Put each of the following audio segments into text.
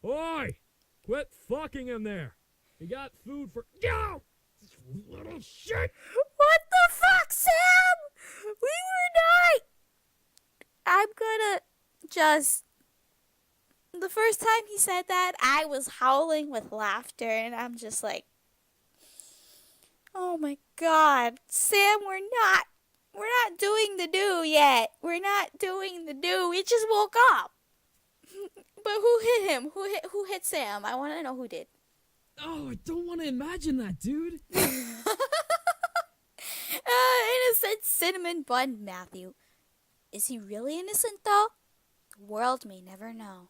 Oi! Quit fucking him there! You got food for— Yo! Little shit! What the fuck, Sam? We were not. I'm gonna just. The first time he said that, I was howling with laughter, and I'm just like, oh my god, Sam, we're not doing the do yet. We're not doing the do. We just woke up. But who hit him? Who hit Sam? I want to know who did. Oh, I don't want to imagine that, dude. Innocent cinnamon bun Matthew. Is he really innocent though? The world may never know.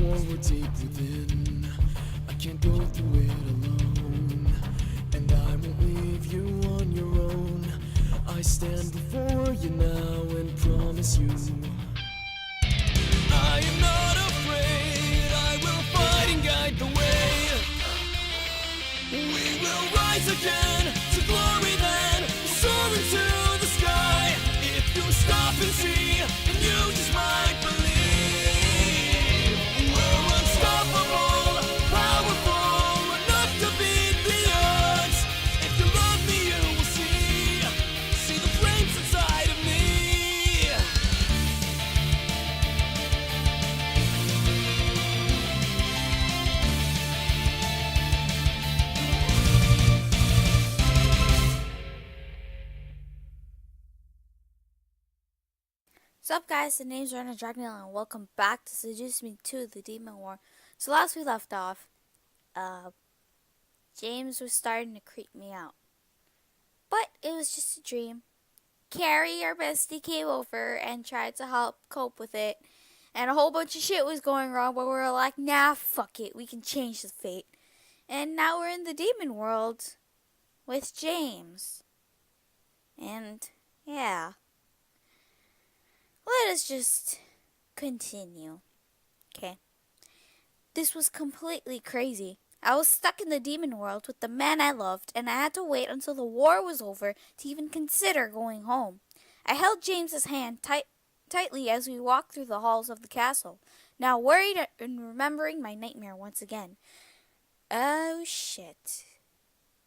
War we're deep within. I can't go through it alone, and I won't leave you on your own. I stand before you now and promise you I am not afraid. I will fight and guide the way. We will rise again to glory then, soar into the sky. If you stop and see, then you just might believe. What's up, guys? The name's Rena Dragnell, and welcome back to Seduce Me 2, The Demon War. So last we left off, James was starting to creep me out. But it was just a dream. Carrie, our bestie, came over and tried to help cope with it. And a whole bunch of shit was going wrong, but we were like, nah, fuck it, we can change the fate. And now we're in the demon world with James. And, yeah. Let us just continue. Okay. This was completely crazy. I was stuck in the demon world with the man I loved, and I had to wait until the war was over to even consider going home. I held James's hand tightly as we walked through the halls of the castle, now worried and remembering my nightmare once again. Oh shit.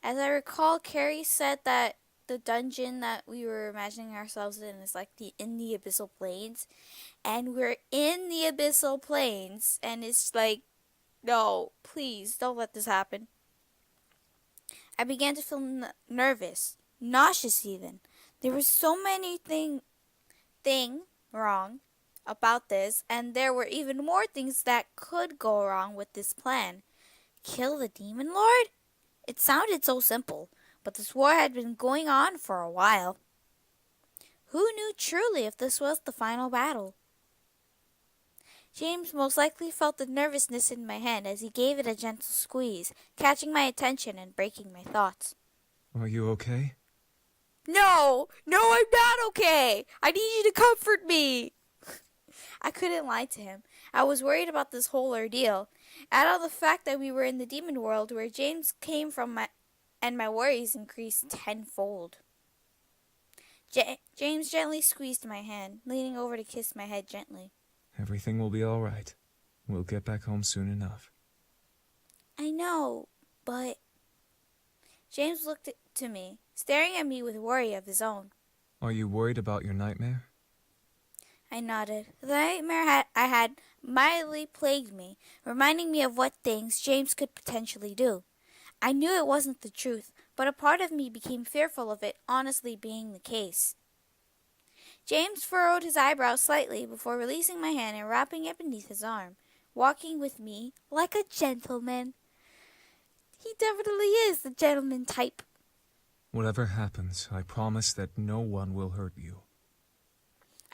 As I recall, Carrie said that the dungeon that we were imagining ourselves in is like in the abyssal plains, and we're in the abyssal plains, and it's like, no, please don't let this happen. I began to feel nervous, nauseous even. There were so many thing wrong about this, and there were even more things that could go wrong with this plan. Kill the demon lord? It sounded so simple. But this war had been going on for a while. Who knew truly if this was the final battle? James most likely felt the nervousness in my hand as he gave it a gentle squeeze, catching my attention and breaking my thoughts. Are you okay? No, I'm not okay. I need you to comfort me. I couldn't lie to him. I was worried about this whole ordeal. Add on the fact that we were in the demon world where James came from, and my worries increased tenfold. James gently squeezed my hand, leaning over to kiss my head gently. Everything will be all right. We'll get back home soon enough. I know, but... James looked to me, staring at me with worry of his own. Are you worried about your nightmare? I nodded. The nightmare I had mildly plagued me, reminding me of what things James could potentially do. I knew it wasn't the truth, but a part of me became fearful of it honestly being the case. James furrowed his eyebrows slightly before releasing my hand and wrapping it beneath his arm, walking with me like a gentleman. He definitely is the gentleman type. Whatever happens, I promise that no one will hurt you.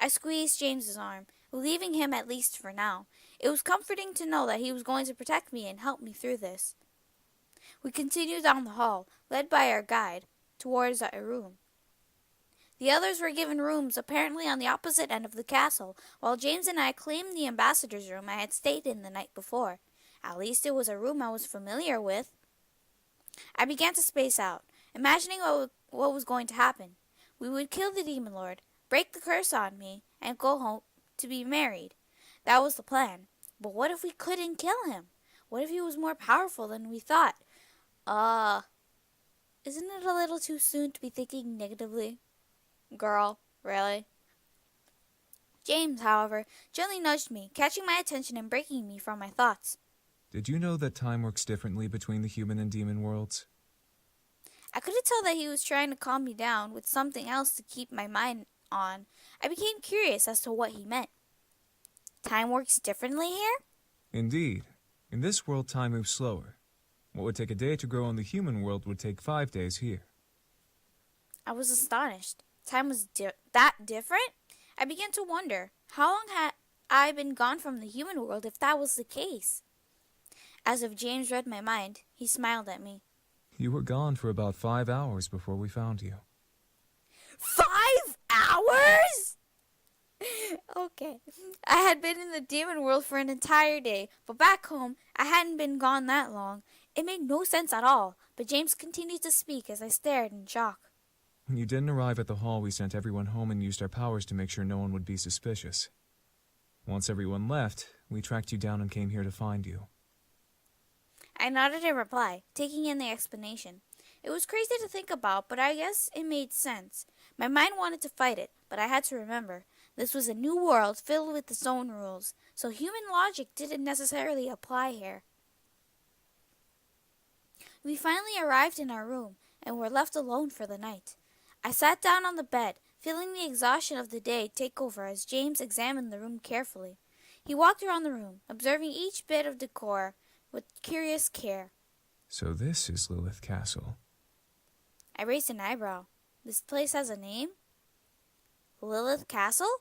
I squeezed James's arm, relieving him at least for now. It was comforting to know that he was going to protect me and help me through this. We continued down the hall, led by our guide, towards our room. The others were given rooms apparently on the opposite end of the castle, while James and I claimed the ambassador's room I had stayed in the night before. At least it was a room I was familiar with. I began to space out, imagining what was going to happen. We would kill the demon lord, break the curse on me, and go home to be married. That was the plan. But what if we couldn't kill him? What if he was more powerful than we thought? Isn't it a little too soon to be thinking negatively? Girl, really? James, however, gently nudged me, catching my attention and breaking me from my thoughts. Did you know that time works differently between the human and demon worlds? I couldn't tell that he was trying to calm me down with something else to keep my mind on. I became curious as to what he meant. Time works differently here? Indeed. In this world, time moves slower. What would take a day to grow in the human world would take 5 days here. I was astonished. Time was that different? I began to wonder, how long had I been gone from the human world if that was the case? As if James read my mind, he smiled at me. You were gone for about 5 hours before we found you. 5 hours? Okay. I had been in the demon world for an entire day, but back home, I hadn't been gone that long. It made no sense at all, but James continued to speak as I stared in shock. When you didn't arrive at the hall, we sent everyone home and used our powers to make sure no one would be suspicious. Once everyone left, we tracked you down and came here to find you. I nodded in reply, taking in the explanation. It was crazy to think about, but I guess it made sense. My mind wanted to fight it, but I had to remember. This was a new world filled with its own rules, so human logic didn't necessarily apply here. We finally arrived in our room and were left alone for the night. I sat down on the bed, feeling the exhaustion of the day take over as James examined the room carefully. He walked around the room, observing each bit of decor with curious care. So this is Lilith Castle. I raised an eyebrow. This place has a name? Lilith Castle?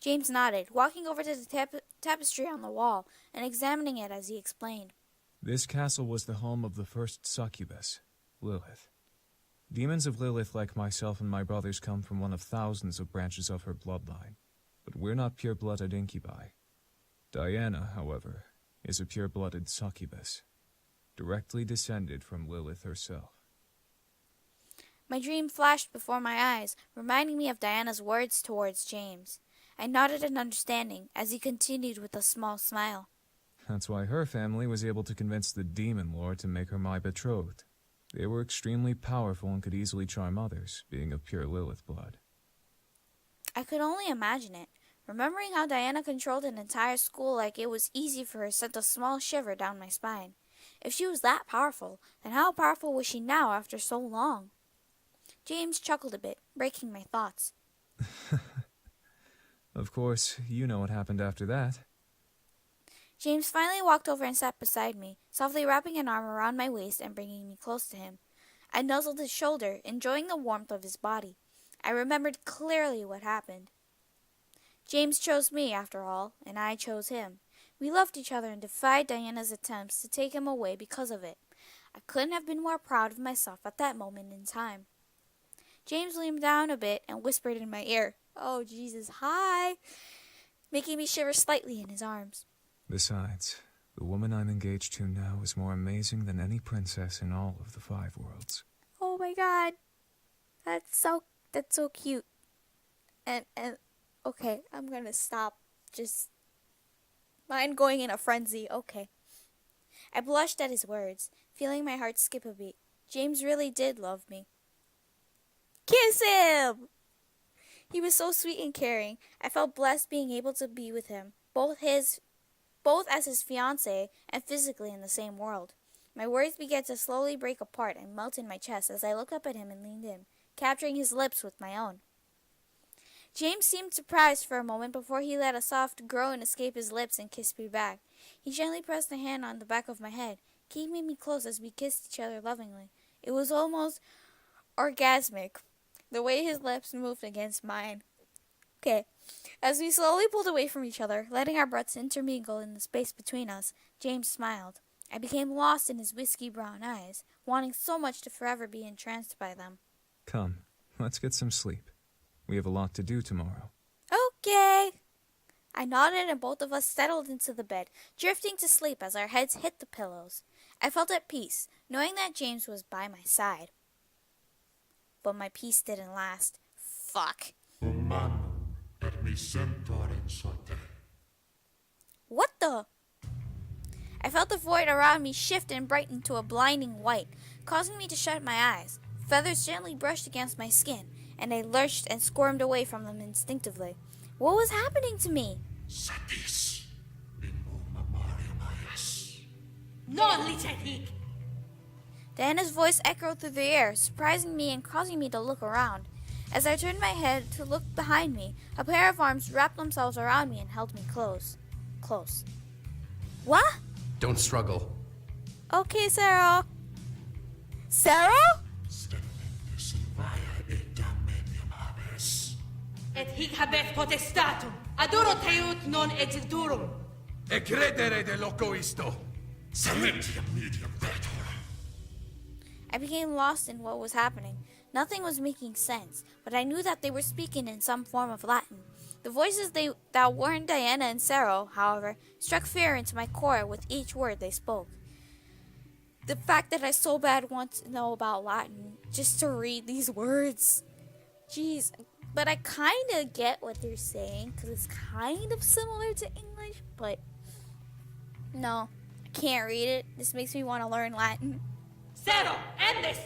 James nodded, walking over to the tapestry on the wall and examining it as he explained. This castle was the home of the first succubus, Lilith. Demons of Lilith like myself and my brothers come from one of thousands of branches of her bloodline, but we're not pure-blooded incubi. Diana, however, is a pure-blooded succubus, directly descended from Lilith herself. My dream flashed before my eyes, reminding me of Diana's words towards James. I nodded in understanding as he continued with a small smile. That's why her family was able to convince the demon lord to make her my betrothed. They were extremely powerful and could easily charm others, being of pure Lilith blood. I could only imagine it. Remembering how Diana controlled an entire school like it was easy for her sent a small shiver down my spine. If she was that powerful, then how powerful was she now after so long? James chuckled a bit, breaking my thoughts. Of course, you know what happened after that. James finally walked over and sat beside me, softly wrapping an arm around my waist and bringing me close to him. I nuzzled his shoulder, enjoying the warmth of his body. I remembered clearly what happened. James chose me, after all, and I chose him. We loved each other and defied Diana's attempts to take him away because of it. I couldn't have been more proud of myself at that moment in time. James leaned down a bit and whispered in my ear, "Oh, Jesus, hi," making me shiver slightly in his arms. Besides, the woman I'm engaged to now is more amazing than any princess in all of the 5 worlds. Oh my God, that's so cute. And okay, I'm gonna stop. Just mind going in a frenzy. Okay. I blushed at his words, feeling my heart skip a beat. James really did love me. Kiss him! He was so sweet and caring. I felt blessed being able to be with him, both as his fiancé and physically in the same world. My words began to slowly break apart and melt in my chest as I looked up at him and leaned in, capturing his lips with my own. James seemed surprised for a moment before he let a soft groan escape his lips and kissed me back. He gently pressed a hand on the back of my head, keeping me close as we kissed each other lovingly. It was almost orgasmic, the way his lips moved against mine. Okay. As we slowly pulled away from each other, letting our breaths intermingle in the space between us, James smiled. I became lost in his whiskey brown eyes, wanting so much to forever be entranced by them. Come, let's get some sleep. We have a lot to do tomorrow. Okay. I nodded and both of us settled into the bed, drifting to sleep as our heads hit the pillows. I felt at peace, knowing that James was by my side. But my peace didn't last. Fuck. What the? I felt the void around me shift and brighten to a blinding white, causing me to shut my eyes. Feathers gently brushed against my skin, and I lurched and squirmed away from them instinctively. What was happening to me? Diana's voice echoed through the air, surprising me and causing me to look around. As I turned my head to look behind me, a pair of arms wrapped themselves around me and held me close. Close. What? Don't struggle. Okay, Sarah. Sarah? Et hic habet potestatum, adoro teut non exildurum. E credere de loco isto. I became lost in what was happening. Nothing was making sense, but I knew that they were speaking in some form of Latin. The voices that weren't Diana and Sarah, however, struck fear into my core with each word they spoke. The fact that I so bad want to know about Latin, just to read these words. Jeez, but I kind of get what they're saying, because it's kind of similar to English, but no, I can't read it. This makes me want to learn Latin. Zero, end this!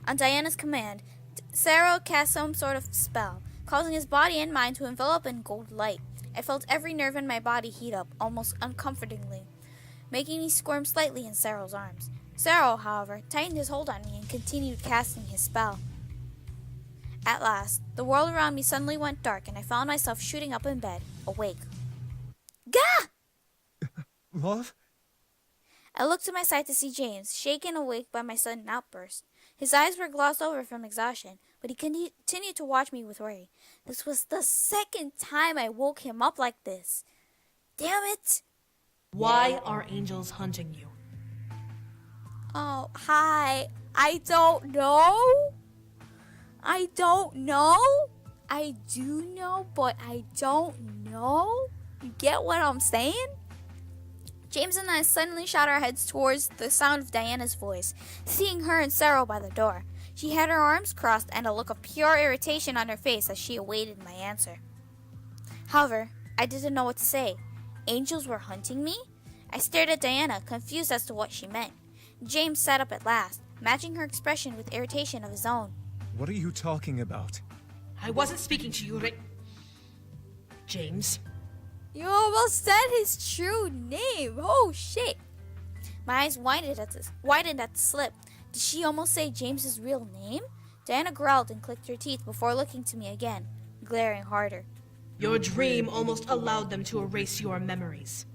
On Diana's command, Sarah cast some sort of spell, causing his body and mind to envelop in gold light. I felt every nerve in my body heat up, almost uncomfortably, making me squirm slightly in Sarah's arms. Sarah, however, tightened his hold on me and continued casting his spell. At last, the world around me suddenly went dark, and I found myself shooting up in bed, awake. Gah! Love? I looked to my side to see James, shaken awake by my sudden outburst. His eyes were glossed over from exhaustion, but he continued to watch me with worry. This was the second time I woke him up like this. Damn it! Why are angels hunting you? Oh, hi. I don't know. I don't know. I do know, but I don't know. You get what I'm saying? James and I suddenly shot our heads towards the sound of Diana's voice, seeing her and Sarah by the door. She had her arms crossed and a look of pure irritation on her face as she awaited my answer. However, I didn't know what to say. Angels were hunting me? I stared at Diana, confused as to what she meant. James sat up at last, matching her expression with irritation of his own. What are you talking about? I wasn't speaking to you, James. You almost said his true name. Oh, shit. My eyes widened at the slip. Did she almost say James's real name? Diana growled and clicked her teeth before looking to me again, glaring harder. Your dream almost allowed them to erase your memories.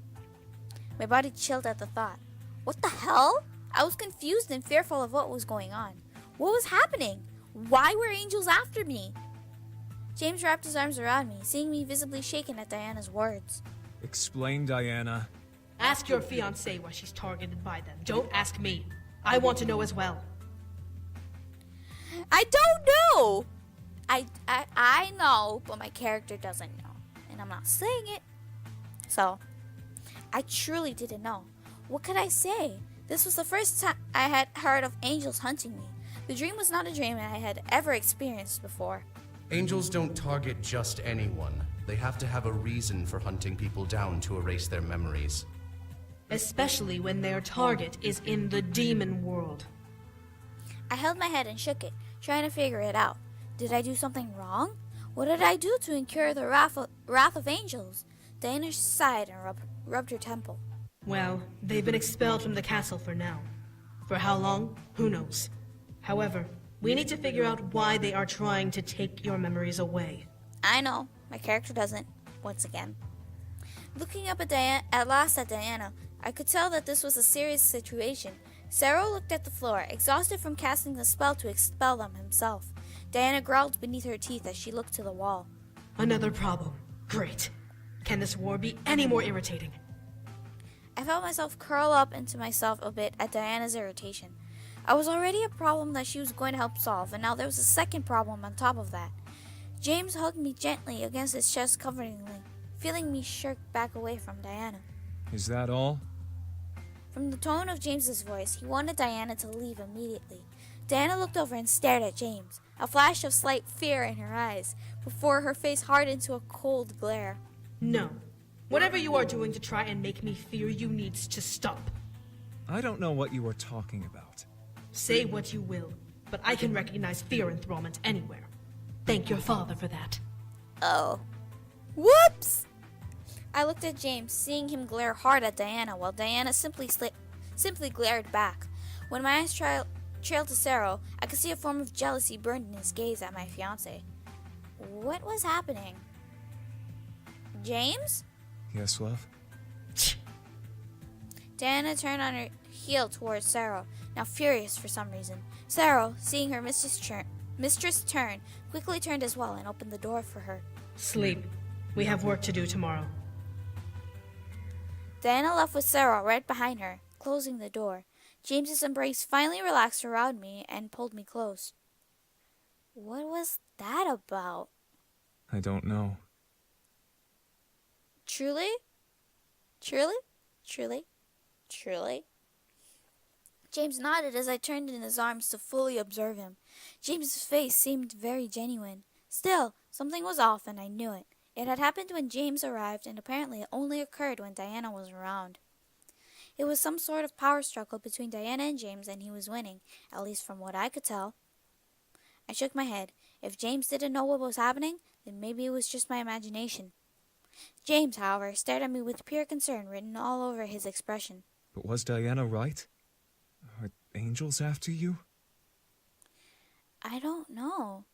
My body chilled at the thought. What the hell? I was confused and fearful of what was going on. What was happening? Why were angels after me? James wrapped his arms around me, seeing me visibly shaken at Diana's words. Explain, Diana. Ask your fiancée why she's targeted by them. Don't ask me. I want to know as well. I don't know! I know, but my character doesn't know. And I'm not saying it. So, I truly didn't know. What could I say? This was the first time I had heard of angels hunting me. The dream was not a dream I had ever experienced before. Angels don't target just anyone. They have to have a reason for hunting people down to erase their memories. Especially when their target is in the demon world. I held my head and shook it, trying to figure it out. Did I do something wrong? What did I do to incur the wrath of angels? Diana sighed and rubbed her temple. Well, they've been expelled from the castle for now. For how long? Who knows? However, we need to figure out why they are trying to take your memories away. I know. My character doesn't. Once again. Looking up at last at Diana, I could tell that this was a serious situation. Sarah looked at the floor, exhausted from casting the spell to expel them himself. Diana growled beneath her teeth as she looked to the wall. Another problem. Great. Can this war be any more irritating? I felt myself curl up into myself a bit at Diana's irritation. I was already a problem that she was going to help solve, and now there was a second problem on top of that. James hugged me gently against his chest comfortingly, feeling me shirk back away from Diana. Is that all? From the tone of James's voice, he wanted Diana to leave immediately. Diana looked over and stared at James, a flash of slight fear in her eyes, before her face hardened to a cold glare. No. Whatever you are doing to try and make me fear you needs to stop. I don't know what you are talking about. Say what you will, but I can recognize fear enthrallment anywhere. Thank your father for that. Oh. Whoops! I looked at James, seeing him glare hard at Diana, while Diana simply glared back. When my eyes trailed to Sarah, I could see a form of jealousy burned in his gaze at my fiancé. What was happening? James? Yes, love? Diana turned on her heel towards Sarah, now furious for some reason. Sarah, seeing her mistress turn, quickly turned as well and opened the door for her. Sleep. We have work to do tomorrow. Diana left with Sarah right behind her, closing the door. James's embrace finally relaxed around me and pulled me close. What was that about? I don't know. Truly? Truly? Truly? Truly? James nodded as I turned in his arms to fully observe him. James's face seemed very genuine. Still, something was off and I knew it. It had happened when James arrived, and apparently it only occurred when Diana was around. It was some sort of power struggle between Diana and James, and he was winning, at least from what I could tell. I shook my head. If James didn't know what was happening, then maybe it was just my imagination. James, however, stared at me with pure concern written all over his expression. But was Diana right? Are angels after you? I don't know.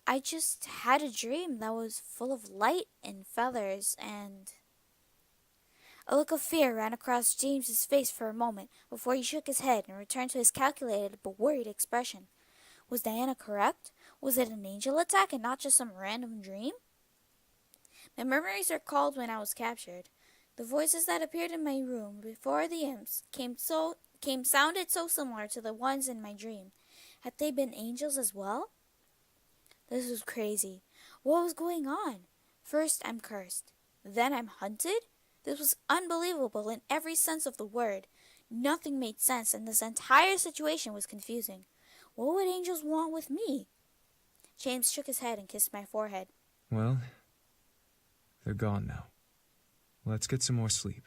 I just had a dream that was full of light and feathers, and... A look of fear ran across James's face for a moment before he shook his head and returned to his calculated but worried expression. Was Diana correct? Was it an angel attack and not just some random dream? My memories are called when I was captured. The voices that appeared in my room before the imps sounded so similar to the ones in my dream. Had they been angels as well? This was crazy. What was going on? First, I'm cursed. Then I'm hunted? This was unbelievable in every sense of the word. Nothing made sense, and this entire situation was confusing. What would angels want with me? James shook his head and kissed my forehead. Well, they're gone now. Let's get some more sleep.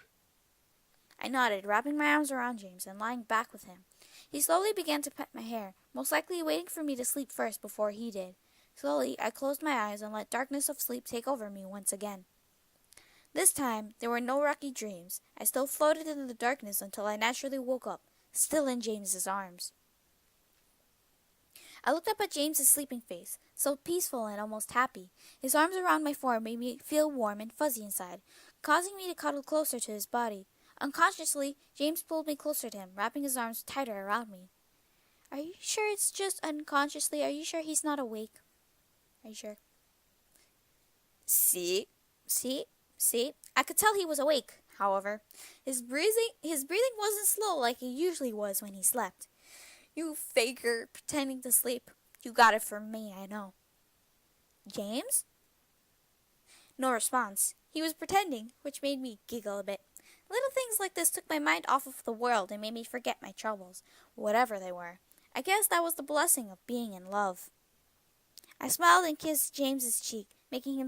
I nodded, wrapping my arms around James and lying back with him. He slowly began to pet my hair, most likely waiting for me to sleep first before he did. Slowly, I closed my eyes and let darkness of sleep take over me once again. This time, there were no rocky dreams. I still floated in the darkness until I naturally woke up, still in James's arms. I looked up at James's sleeping face, so peaceful and almost happy. His arms around my form made me feel warm and fuzzy inside, causing me to cuddle closer to his body. Unconsciously, James pulled me closer to him, wrapping his arms tighter around me. Are you sure it's just unconsciously? Are you sure he's not awake? Are you sure? See? I could tell he was awake, however. His breathing wasn't slow like it usually was when he slept. You faker, pretending to sleep. You got it from me, I know. James? No response. He was pretending, which made me giggle a bit. Little things like this took my mind off of the world and made me forget my troubles, whatever they were. I guess that was the blessing of being in love. I smiled and kissed James's cheek, making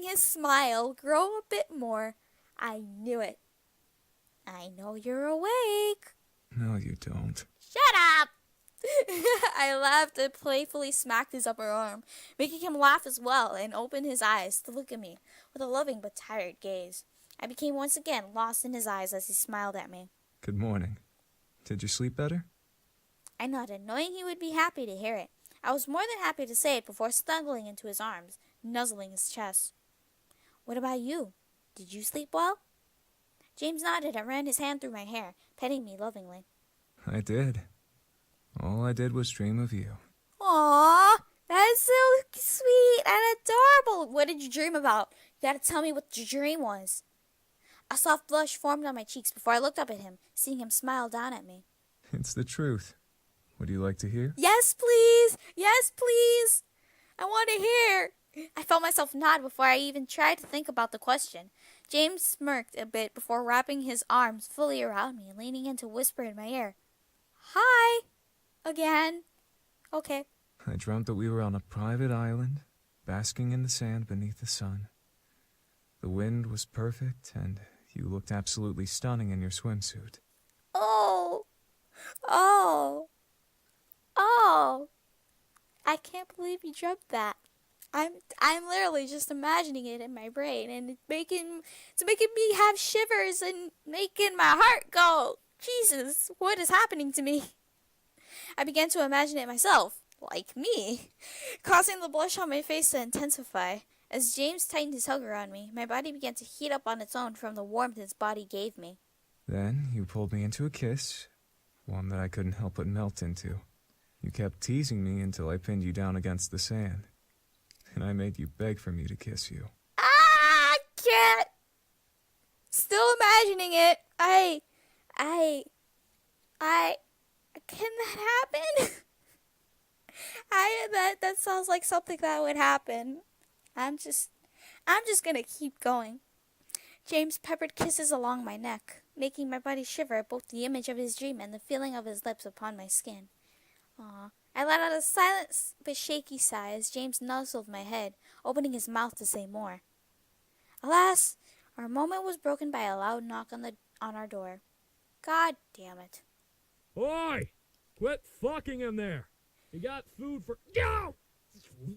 his smile grow a bit more. I knew it. I know you're awake. No, you don't. Shut up! I laughed and playfully smacked his upper arm, making him laugh as well and open his eyes to look at me with a loving but tired gaze. I became once again lost in his eyes as he smiled at me. Good morning. Did you sleep better? I nodded, knowing he would be happy to hear it. I was more than happy to say it before snuggling into his arms, nuzzling his chest. What about you? Did you sleep well? James nodded and ran his hand through my hair, petting me lovingly. I did. All I did was dream of you. Aww! That is so sweet and adorable. What did you dream about? You gotta tell me what your dream was. A soft blush formed on my cheeks before I looked up at him, seeing him smile down at me. It's the truth. Would you like to hear? Yes, please. Yes, please. I want to hear. I felt myself nod before I even tried to think about the question. James smirked a bit before wrapping his arms fully around me and leaning in to whisper in my ear. Hi. Again. Okay. I dreamt that we were on a private island, basking in the sand beneath the sun. The wind was perfect, and you looked absolutely stunning in your swimsuit. Oh. Oh. Oh. I can't believe you dreamt that. I'm literally just imagining it in my brain, and it's making me have shivers and making my heart go. Jesus, what is happening to me? I began to imagine it myself, like me, causing the blush on my face to intensify. As James tightened his hug around me, my body began to heat up on its own from the warmth his body gave me. Then you pulled me into a kiss, one that I couldn't help but melt into. You kept teasing me until I pinned you down against the sand. And I made you beg for me to kiss you. I can't. Still imagining it. Can that happen? That sounds like something that would happen. I'm just gonna keep going. James peppered kisses along my neck, making my body shiver at both the image of his dream and the feeling of his lips upon my skin. Aw. I let out a silent but shaky sigh as James nuzzled my head, opening his mouth to say more. Alas, our moment was broken by a loud knock on our door. God damn it. Oi! Quit fucking in there! You got food for... Go!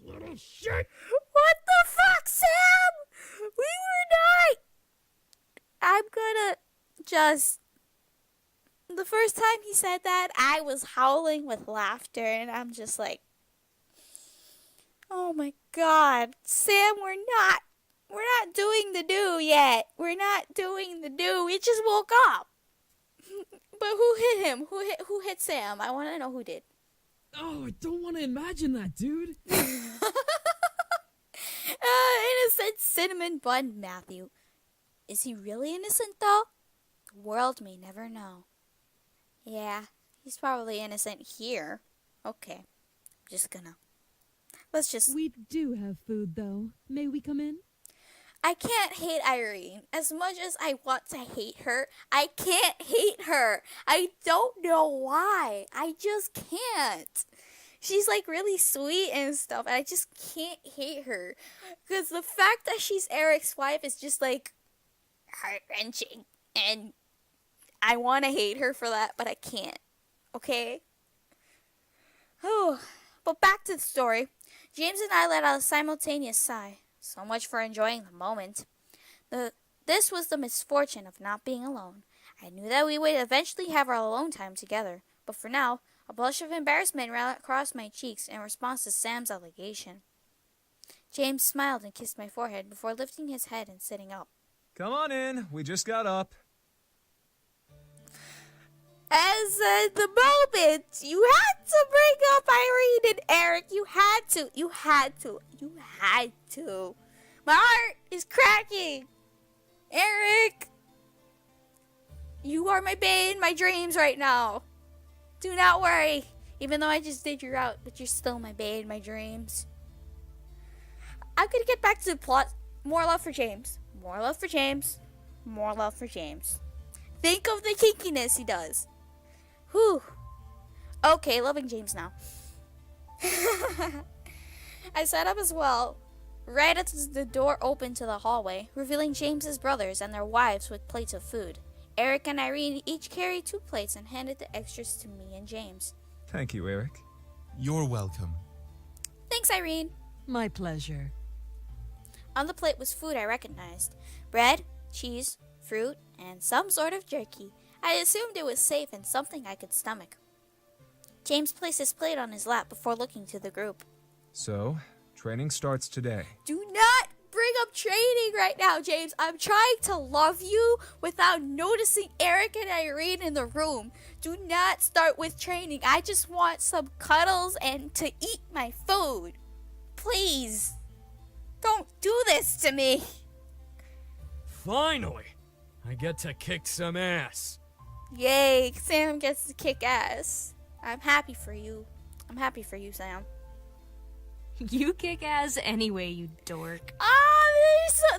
Little shit! What the fuck, Sam? We were not... I'm gonna just... The first time he said that, I was howling with laughter, and I'm just like, oh my god, Sam, we're not doing the do yet. We're not doing the do. We just woke up. But who hit him? Who hit Sam? I want to know who did. Oh, I don't want to imagine that, dude. Innocent cinnamon bun Matthew. Is he really innocent, though? The world may never know. Yeah, he's probably innocent here. Okay, let's just... We do have food, though. May we come in? I can't hate Irene. As much as I want to hate her, I can't hate her. I don't know why. I just can't. She's like really sweet and stuff, and I just can't hate her. Because the fact that she's Eric's wife is just like heart-wrenching. And I want to hate her for that, but I can't. Okay? Oh, but back to the story. James and I let out a simultaneous sigh. So much for enjoying the moment. This was the misfortune of not being alone. I knew that we would eventually have our alone time together, but for now, a blush of embarrassment ran across my cheeks in response to Sam's allegation. James smiled and kissed my forehead before lifting his head and sitting up. Come on in. We just got up. As the moment, you had to bring up Irene and Eric. You had to. My heart is cracking. Eric, you are my bae in my dreams right now. Do not worry. Even though I just did you out, but you're still my bae in my dreams. I'm gonna get back to the plot. More love for James. More love for James. More love for James. Think of the kinkiness he does. Whew. Okay, loving James now. I sat up as well, right as the door opened to the hallway, revealing James's brothers and their wives with plates of food. Eric and Irene each carried 2 plates and handed the extras to me and James. Thank you, Eric. You're welcome. Thanks, Irene. My pleasure. On the plate was food I recognized. Bread, cheese, fruit, and some sort of jerky. I assumed it was safe and something I could stomach. James placed his plate on his lap before looking to the group. So, training starts today. Do not bring up training right now, James. I'm trying to love you without noticing Eric and Irene in the room. Do not start with training. I just want some cuddles and to eat my food. Please. Don't do this to me. Finally, I get to kick some ass. Yay, Sam gets to kick ass. I'm happy for you. I'm happy for you, Sam. You kick ass anyway, you dork.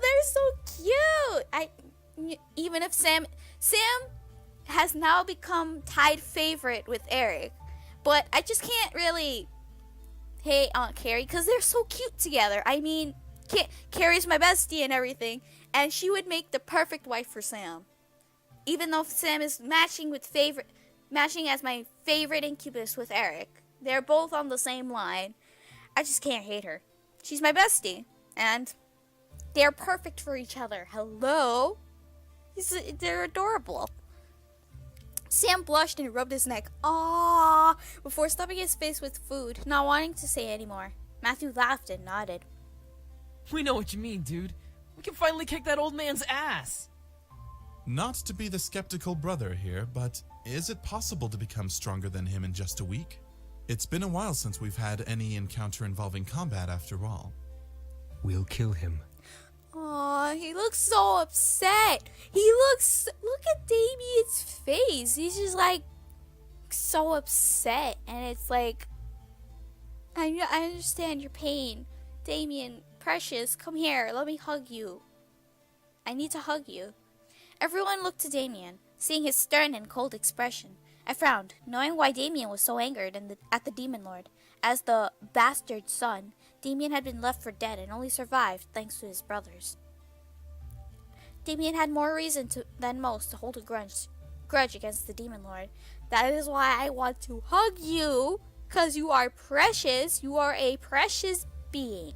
They're so cute. Even if Sam has now become tied favorite with Eric, but I just can't really hate Aunt Carrie because they're so cute together. I mean, Carrie's my bestie and everything, and she would make the perfect wife for Sam. Even though Sam is matching as my favorite incubus with Eric, they're both on the same line. I just can't hate her. She's my bestie, and they're perfect for each other. Hello? They're adorable. Sam blushed and rubbed his neck. Aww, before stuffing his face with food, not wanting to say any more. Matthew laughed and nodded. We know what you mean, dude. We can finally kick that old man's ass. Not to be the skeptical brother here, but is it possible to become stronger than him in just a week? It's been a while since we've had any encounter involving combat after all. We'll kill him. Aw, he looks so upset. Look at Damien's face. He's just like so upset. And it's like, I understand your pain. Damien, precious, come here. Let me hug you. I need to hug you. Everyone looked to Damien, seeing his stern and cold expression. I frowned, knowing why Damien was so angered at the Demon Lord. As the bastard son, Damien had been left for dead and only survived thanks to his brothers. Damien had more reason than most to hold a grudge against the Demon Lord. That is why I want to hug you, because you are precious. You are a precious being.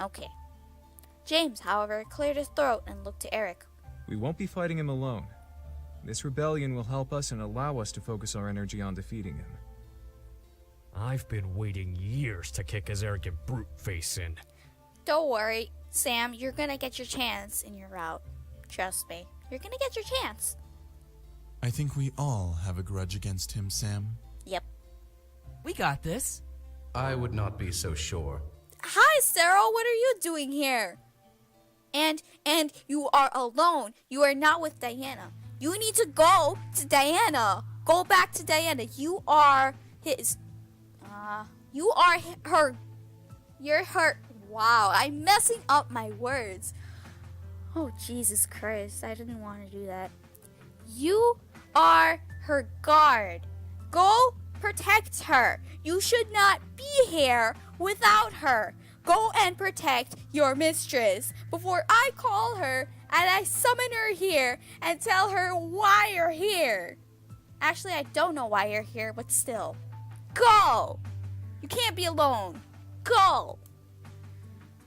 Okay. James, however, cleared his throat and looked to Eric. We won't be fighting him alone. This rebellion will help us and allow us to focus our energy on defeating him. I've been waiting years to kick his arrogant brute face in. Don't worry, Sam. You're gonna get your chance in your route. Trust me. You're gonna get your chance. I think we all have a grudge against him, Sam. Yep. We got this. I would not be so sure. Hi, Sarah. What are you doing here? And you are alone. You are not with Diana. You need to go to Diana. Go back to Diana. You are his. You are her. You're her. Wow, I'm messing up my words. Oh, Jesus Christ. I didn't want to do that. You are her guard. Go protect her. You should not be here without her. Go and protect your mistress before I call her and I summon her here and tell her why you're here. Actually, I don't know why you're here, but still. Go! You can't be alone. Go!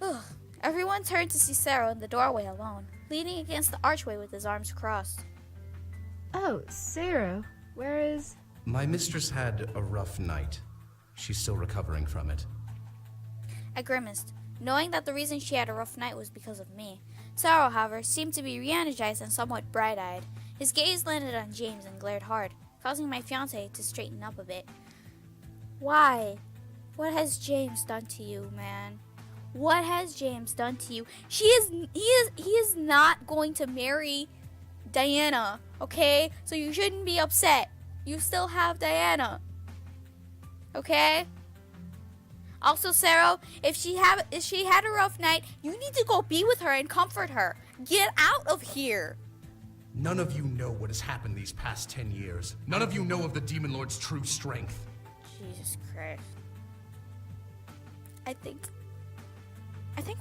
Ugh. Everyone turned to see Sarah in the doorway alone, leaning against the archway with his arms crossed. Oh, Sarah, where is... My mistress had a rough night. She's still recovering from it. I grimaced, knowing that the reason she had a rough night was because of me. Sarah, however, seemed to be re-energized and somewhat bright-eyed. His gaze landed on James and glared hard, causing my fiancé to straighten up a bit. Why? What has James done to you, man? What has James done to you? He is not going to marry Diana, okay? So you shouldn't be upset. You still have Diana. Okay? Also, Sarah, if she had a rough night, you need to go be with her and comfort her. Get out of here. None of you know what has happened these past 10 years. None of you know of the Demon Lord's true strength. Jesus Christ. I think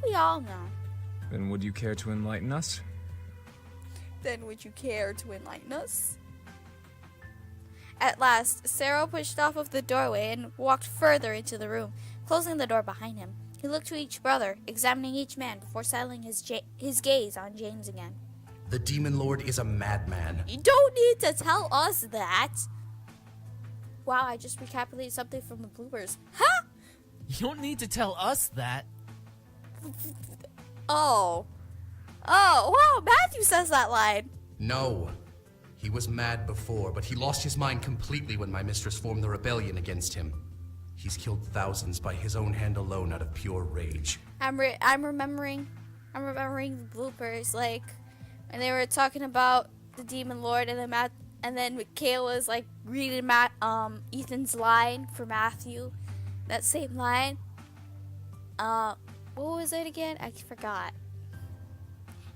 we all know. Then would you care to enlighten us? Then would you care to enlighten us? At last, Sarah pushed off of the doorway and walked further into the room, closing the door behind him. He looked to each brother, examining each man before settling his gaze on James again. The Demon Lord is a madman. You don't need to tell us that. Wow, I just recapitulated something from the bloopers. Huh? You don't need to tell us that. Oh. Oh, wow, Matthew says that line. No. He was mad before, but he lost his mind completely when my mistress formed the rebellion against him. He's killed thousands by his own hand alone out of pure rage. I'm remembering the bloopers, like when they were talking about the Demon Lord, and then Michaela was like reading Ethan's line for Matthew. That same line. What was it again? I forgot.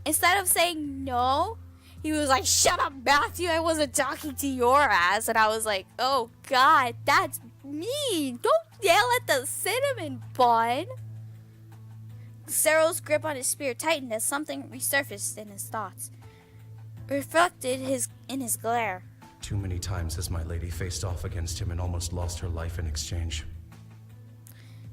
Instead of saying no, he was like, "Shut up, Matthew, I wasn't talking to your ass." And I was like, oh God, that's mean. Don't yell at the cinnamon bun. Cyril's grip on his spear tightened as something resurfaced in his thoughts, reflected in his glare. Too many times has my lady faced off against him and almost lost her life in exchange.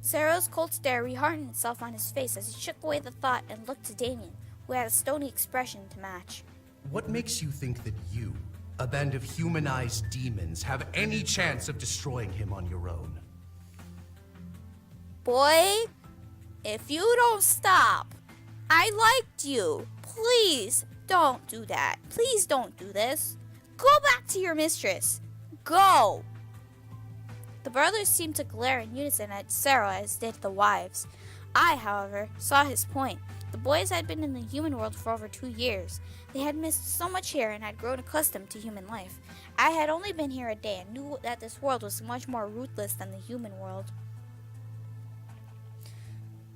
Cyril's cold stare rehardened itself on his face as he shook away the thought and looked to Damien, who had a stony expression to match. What makes you think that you, a band of humanized demons, have any chance of destroying him on your own? Boy, if you don't stop, I liked you. Please don't do that. Please don't do this. Go back to your mistress. Go. The brothers seemed to glare in unison at Sarah as did the wives. I, however, saw his point. The boys had been in the human world for over 2 years. They had missed so much here and had grown accustomed to human life. I had only been here a day and knew that this world was much more ruthless than the human world.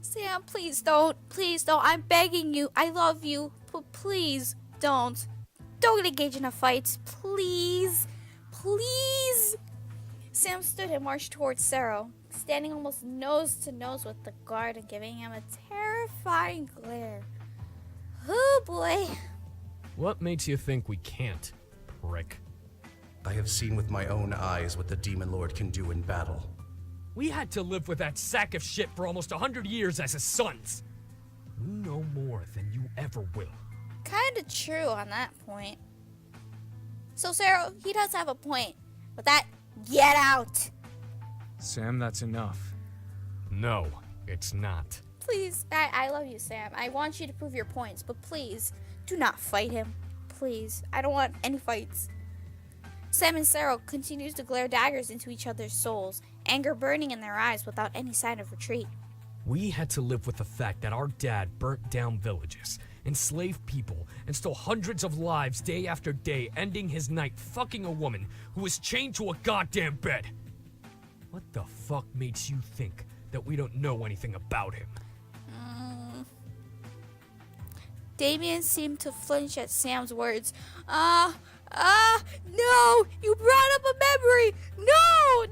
Sam, please don't. Please don't. I'm begging you. I love you. But please don't. Don't engage in a fight. Please. Please. Sam stood and marched towards Sarah, standing almost nose to nose with the guard and giving him a terrifying glare. Oh boy. What makes you think we can't, prick? I have seen with my own eyes what the Demon Lord can do in battle. We had to live with that sack of shit for almost 100 years as his sons. We know more than you ever will. Kinda true on that point. So Sarah, he does have a point. But that, get out! Sam, that's enough. No, it's not. Please, I love you, Sam. I want you to prove your points, but please, do not fight him. Please, I don't want any fights. Sam and Sarah continued to glare daggers into each other's souls, anger burning in their eyes without any sign of retreat. We had to live with the fact that our dad burnt down villages, enslaved people, and stole hundreds of lives day after day, ending his night fucking a woman who was chained to a goddamn bed. What the fuck makes you think that we don't know anything about him? Damien seemed to flinch at Sam's words. No, you brought up a memory. No,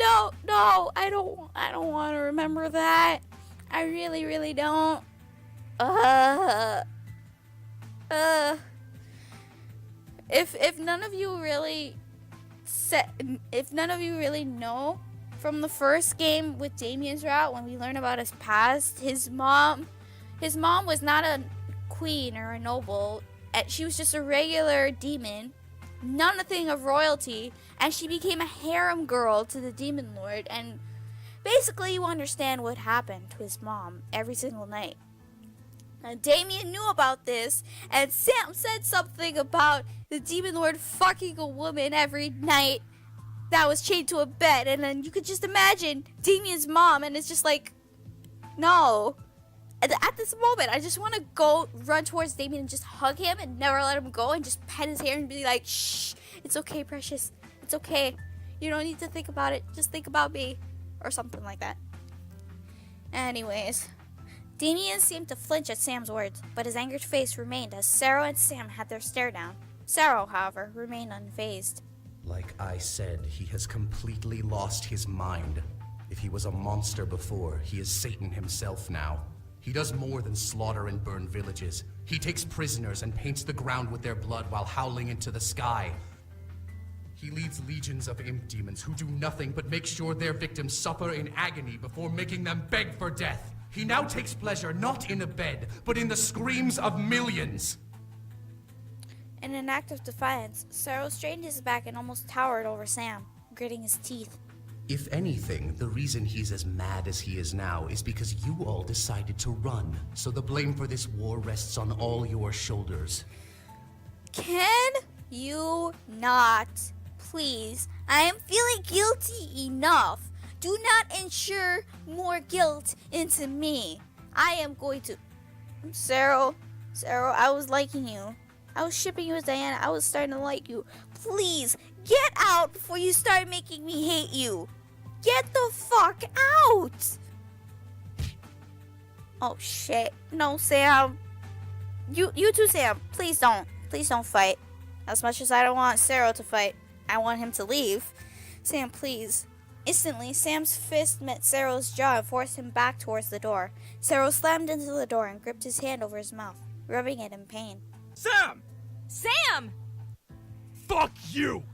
I don't want to remember that. I really don't. If none of you really know from the first game with Damien's route, when we learn about his past, his mom was not a queen or a noble. She was just a regular demon, nothing of royalty, and she became a harem girl to the Demon Lord, and basically you understand what happened to his mom every single night. Now, Damien knew about this, and Sam said something about the Demon Lord fucking a woman every night that was chained to a bed, and then you could just imagine Damien's mom, and it's just like, no. At this moment, I just want to go run towards Damien and just hug him and never let him go and just pet his hair and be like, shh, it's okay, precious. It's okay. You don't need to think about it. Just think about me. Or something like that. Anyways, Damien seemed to flinch at Sam's words, but his angered face remained as Sarah and Sam had their stare down. Sarah, however, remained unfazed. Like I said, he has completely lost his mind. If he was a monster before, he is Satan himself now. He does more than slaughter and burn villages. He takes prisoners and paints the ground with their blood while howling into the sky. He leads legions of imp demons who do nothing but make sure their victims suffer in agony before making them beg for death. He now takes pleasure not in a bed, but in the screams of millions. In an act of defiance, Sarah straightened his back and almost towered over Sam, gritting his teeth. If anything, the reason he's as mad as he is now is because you all decided to run, so the blame for this war rests on all your shoulders. Can you not? Please, I am feeling guilty enough. Do not insure more guilt into me. I am going to... Sarah, I was liking you. I was shipping you with Diana. I was starting to like you. Please, get out before you start making me hate you. Get the fuck out! Oh shit. No, Sam. You too, Sam. Please don't. Please don't fight. As much as I don't want Sarah to fight, I want him to leave. Sam, please. Instantly, Sam's fist met Sarah's jaw and forced him back towards the door. Sarah slammed into the door and gripped his hand over his mouth, rubbing it in pain. Sam! Sam! Fuck you!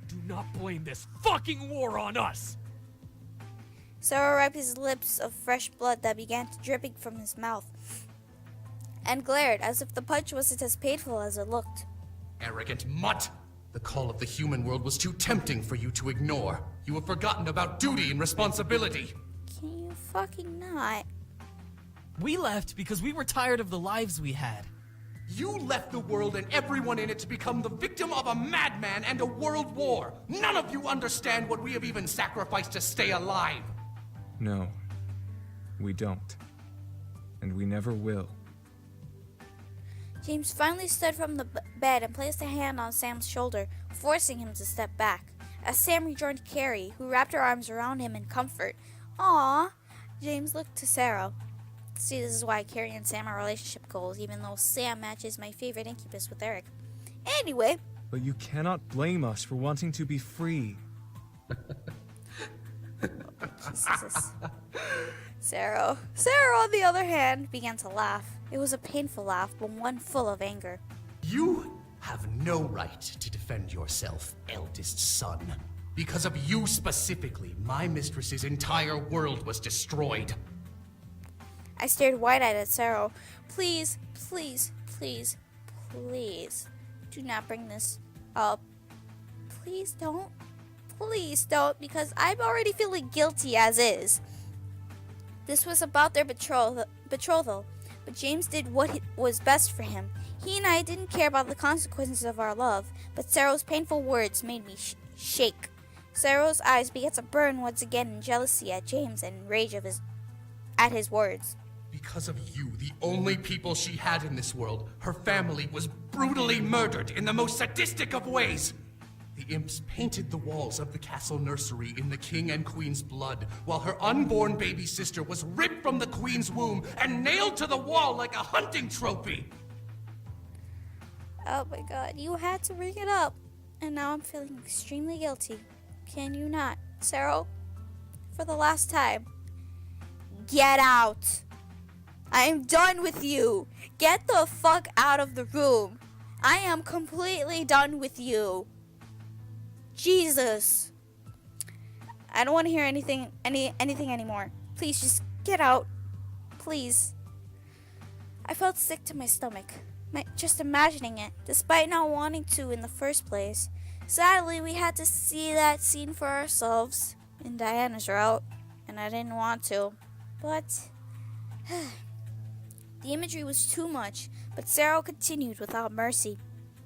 Do not blame this fucking war on us! Sarah wiped his lips of fresh blood that began dripping from his mouth and glared as if the punch wasn't as painful as it looked. Arrogant mutt! The call of the human world was too tempting for you to ignore. You have forgotten about duty and responsibility. Can you fucking not? We left because we were tired of the lives we had. You left the world and everyone in it to become the victim of a madman and a world war. None of you understand what we have even sacrificed to stay alive. No, we don't. And we never will. James finally stood from the bed and placed a hand on Sam's shoulder, forcing him to step back. As Sam rejoined Carrie, who wrapped her arms around him in comfort. Aww, James looked to Sarah. See, this is why Carrie and Sam are relationship goals, even though Sam matches my favorite incubus with Eric. Anyway. But you cannot blame us for wanting to be free. Jesus. Sarah, on the other hand, began to laugh. It was a painful laugh, but one full of anger. You have no right to defend yourself, eldest son. Because of you specifically, my mistress's entire world was destroyed. I stared wide-eyed at Sarah. Please, please, please, please, do not bring this up. Please don't. Please don't, because I'm already feeling guilty as is. This was about their betrothal, but James did what was best for him. He and I didn't care about the consequences of our love, but Sarah's painful words made me shake. Sarah's eyes began to burn once again in jealousy at James and rage at his words. Because of you, the only people she had in this world, her family, was brutally murdered in the most sadistic of ways. The imps painted the walls of the castle nursery in the king and queen's blood, while her unborn baby sister was ripped from the queen's womb and nailed to the wall like a hunting trophy. Oh my god, you had to bring it up. And now I'm feeling extremely guilty. Can you not? Sarah, for the last time, get out. I am done with you. Get the fuck out of the room. I am completely done with you. Jesus. I don't want to hear anything anymore. Please just get out. Please. I felt sick to my stomach. Just imagining it, despite not wanting to in the first place. Sadly, we had to see that scene for ourselves in Diana's route, and I didn't want to. But the imagery was too much, but Sarah continued without mercy.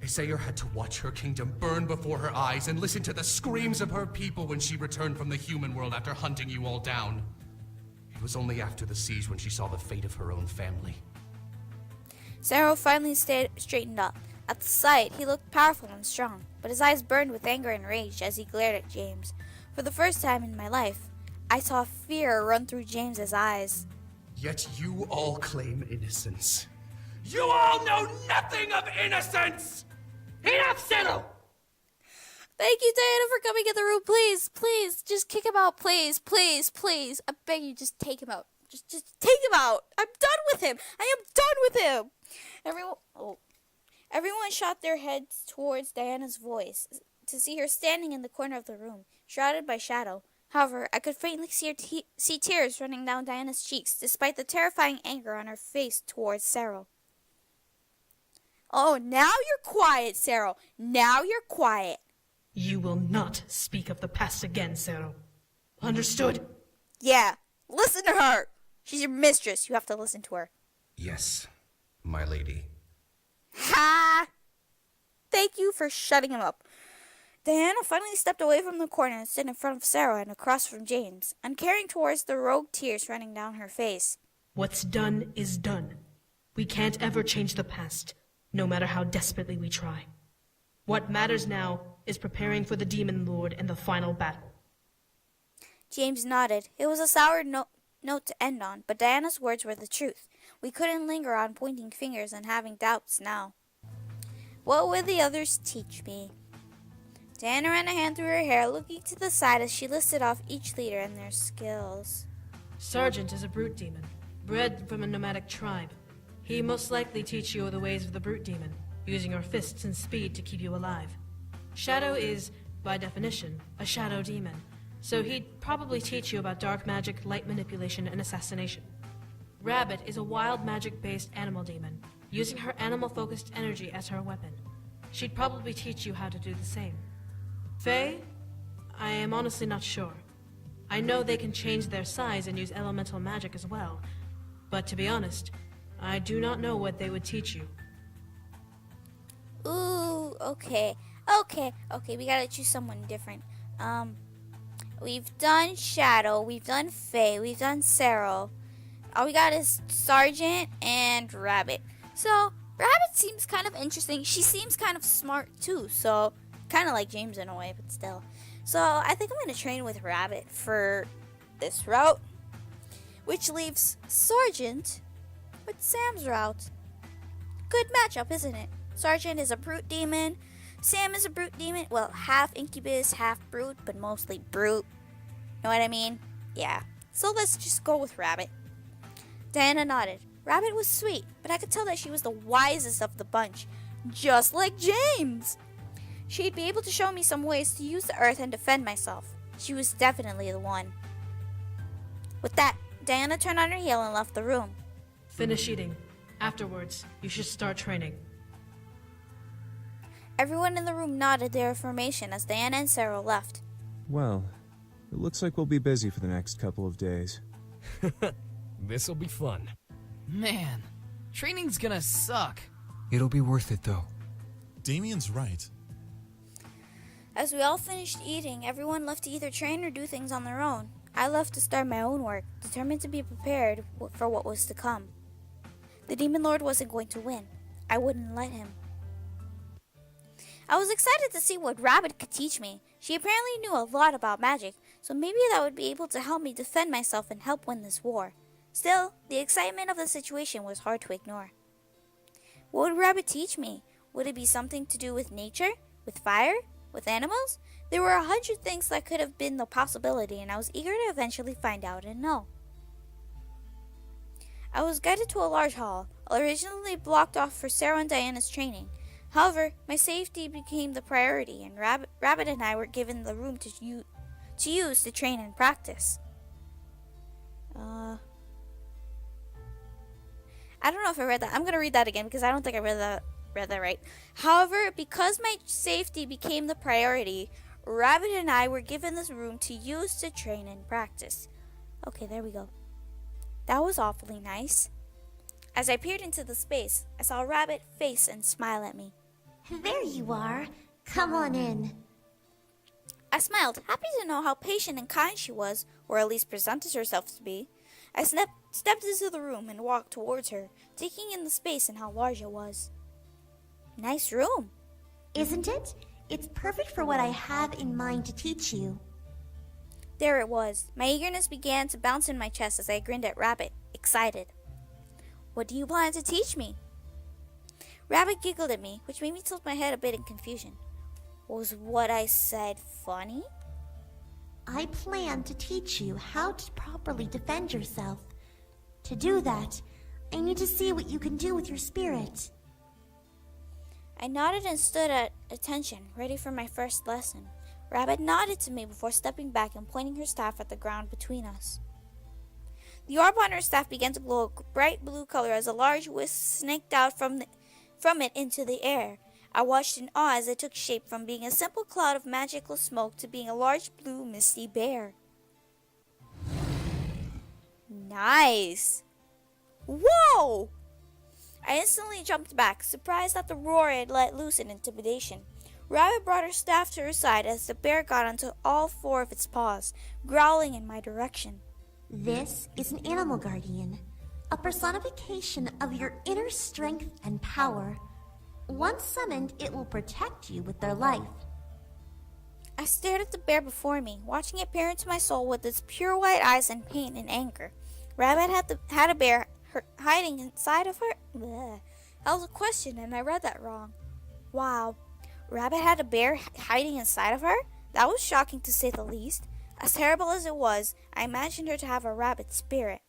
Asair had to watch her kingdom burn before her eyes and listen to the screams of her people when she returned from the human world after hunting you all down. It was only after the siege when she saw the fate of her own family. Sarah finally straightened up. At the sight, he looked powerful and strong, but his eyes burned with anger and rage as he glared at James. For the first time in my life, I saw fear run through James's eyes. Yet you all claim innocence. You all know nothing of innocence! Enough, settle! Thank you, Diana, for coming in the room. Please, please, just kick him out. Please, please, please. I beg you, just take him out. Just take him out. I'm done with him. I am done with him. Everyone shot their heads towards Diana's voice to see her standing in the corner of the room, shrouded by shadow. However, I could faintly see tears running down Diana's cheeks, despite the terrifying anger on her face towards Sarah. Oh, now you're quiet, Sarah. Now you're quiet. You will not speak of the past again, Sarah. Understood? Yeah, listen to her. She's your mistress. You have to listen to her. Yes, my lady. Ha! Thank you for shutting him up. Diana finally stepped away from the corner and stood in front of Sarah and across from James, uncaring towards the rogue tears running down her face. What's done is done. We can't ever change the past, no matter how desperately we try. What matters now is preparing for the Demon Lord and the final battle. James nodded. It was a sour note to end on, but Diana's words were the truth. We couldn't linger on pointing fingers and having doubts now. What would the others teach me? Diana ran a hand through her hair, looking to the side as she listed off each leader and their skills. Sergeant is a brute demon, bred from a nomadic tribe. He most likely teach you the ways of the brute demon, using your fists and speed to keep you alive. Shadow is, by definition, a shadow demon, so he'd probably teach you about dark magic, light manipulation, and assassination. Rabbit is a wild magic-based animal demon, using her animal-focused energy as her weapon. She'd probably teach you how to do the same. Fae? I am honestly not sure. I know they can change their size and use elemental magic as well, but to be honest, I do not know what they would teach you. Ooh, okay, we gotta choose someone different. We've done Shadow, we've done Faye, we've done Sarah. All we got is Sergeant and Rabbit. So, Rabbit seems kind of interesting. She seems kind of smart too, so kind of like James in a way, but still. So, I think I'm going to train with Rabbit for this route, which leaves Sergeant with Sam's route. Good matchup, isn't it? Sergeant is a brute demon. Sam is a brute demon. Well, half incubus, half brute, but mostly brute. Know what I mean? Yeah. So let's just go with Rabbit. Diana nodded. Rabbit was sweet, but I could tell that she was the wisest of the bunch. Just like James! She'd be able to show me some ways to use the earth and defend myself. She was definitely the one. With that, Diana turned on her heel and left the room. Finish eating. Afterwards, you should start training. Everyone in the room nodded their affirmation as Diana and Sarah left. Well, it looks like we'll be busy for the next couple of days. This'll be fun. Man, training's gonna suck. It'll be worth it, though. Damien's right. As we all finished eating, everyone left to either train or do things on their own. I left to start my own work, determined to be prepared for what was to come. The Demon Lord wasn't going to win. I wouldn't let him. I was excited to see what Rabbit could teach me. She apparently knew a lot about magic, so maybe that would be able to help me defend myself and help win this war. Still, the excitement of the situation was hard to ignore. What would Rabbit teach me? Would it be something to do with nature? With fire? With animals? There were 100 things that could have been the possibility, and I was eager to eventually find out and know. I was guided to a large hall, originally blocked off for Sarah and Diana's training. However, my safety became the priority, and Rabbit and I were given the room to use to train and practice. I don't know if I read that. I'm going to read that again because I don't think I read that right. However, because my safety became the priority, Rabbit and I were given this room to use to train and practice. Okay, there we go. That was awfully nice. As I peered into the space, I saw Rabbit face and smile at me. There you are. Come on in. I smiled, happy to know how patient and kind she was, or at least presented herself to be. I stepped into the room and walked towards her, taking in the space and how large it was. Nice room. Isn't it? It's perfect for what I have in mind to teach you. There it was. My eagerness began to bounce in my chest as I grinned at Rabbit, excited. What do you plan to teach me? Rabbit giggled at me, which made me tilt my head a bit in confusion. Was what I said funny? I plan to teach you how to properly defend yourself. To do that, I need to see what you can do with your spirit. I nodded and stood at attention, ready for my first lesson. Rabbit nodded to me before stepping back and pointing her staff at the ground between us. The orb on her staff began to glow a bright blue color as a large wisp snaked out from it into the air. I watched in awe as it took shape from being a simple cloud of magical smoke to being a large blue misty bear. Nice. Whoa! I instantly jumped back, surprised at the roar I had let loose in intimidation. Rabbit brought her staff to her side as the bear got onto all four of its paws, growling in my direction. This is an animal guardian, a personification of your inner strength and power. Once summoned, it will protect you with their life. I stared at the bear before me, watching it peer into my soul with its pure white eyes in pain and anger. Rabbit had a bear hiding inside of her? Bleh. That was a question and I read that wrong. Wow. Rabbit had a bear hiding inside of her? That was shocking to say the least. As terrible as it was, I imagined her to have a rabbit spirit.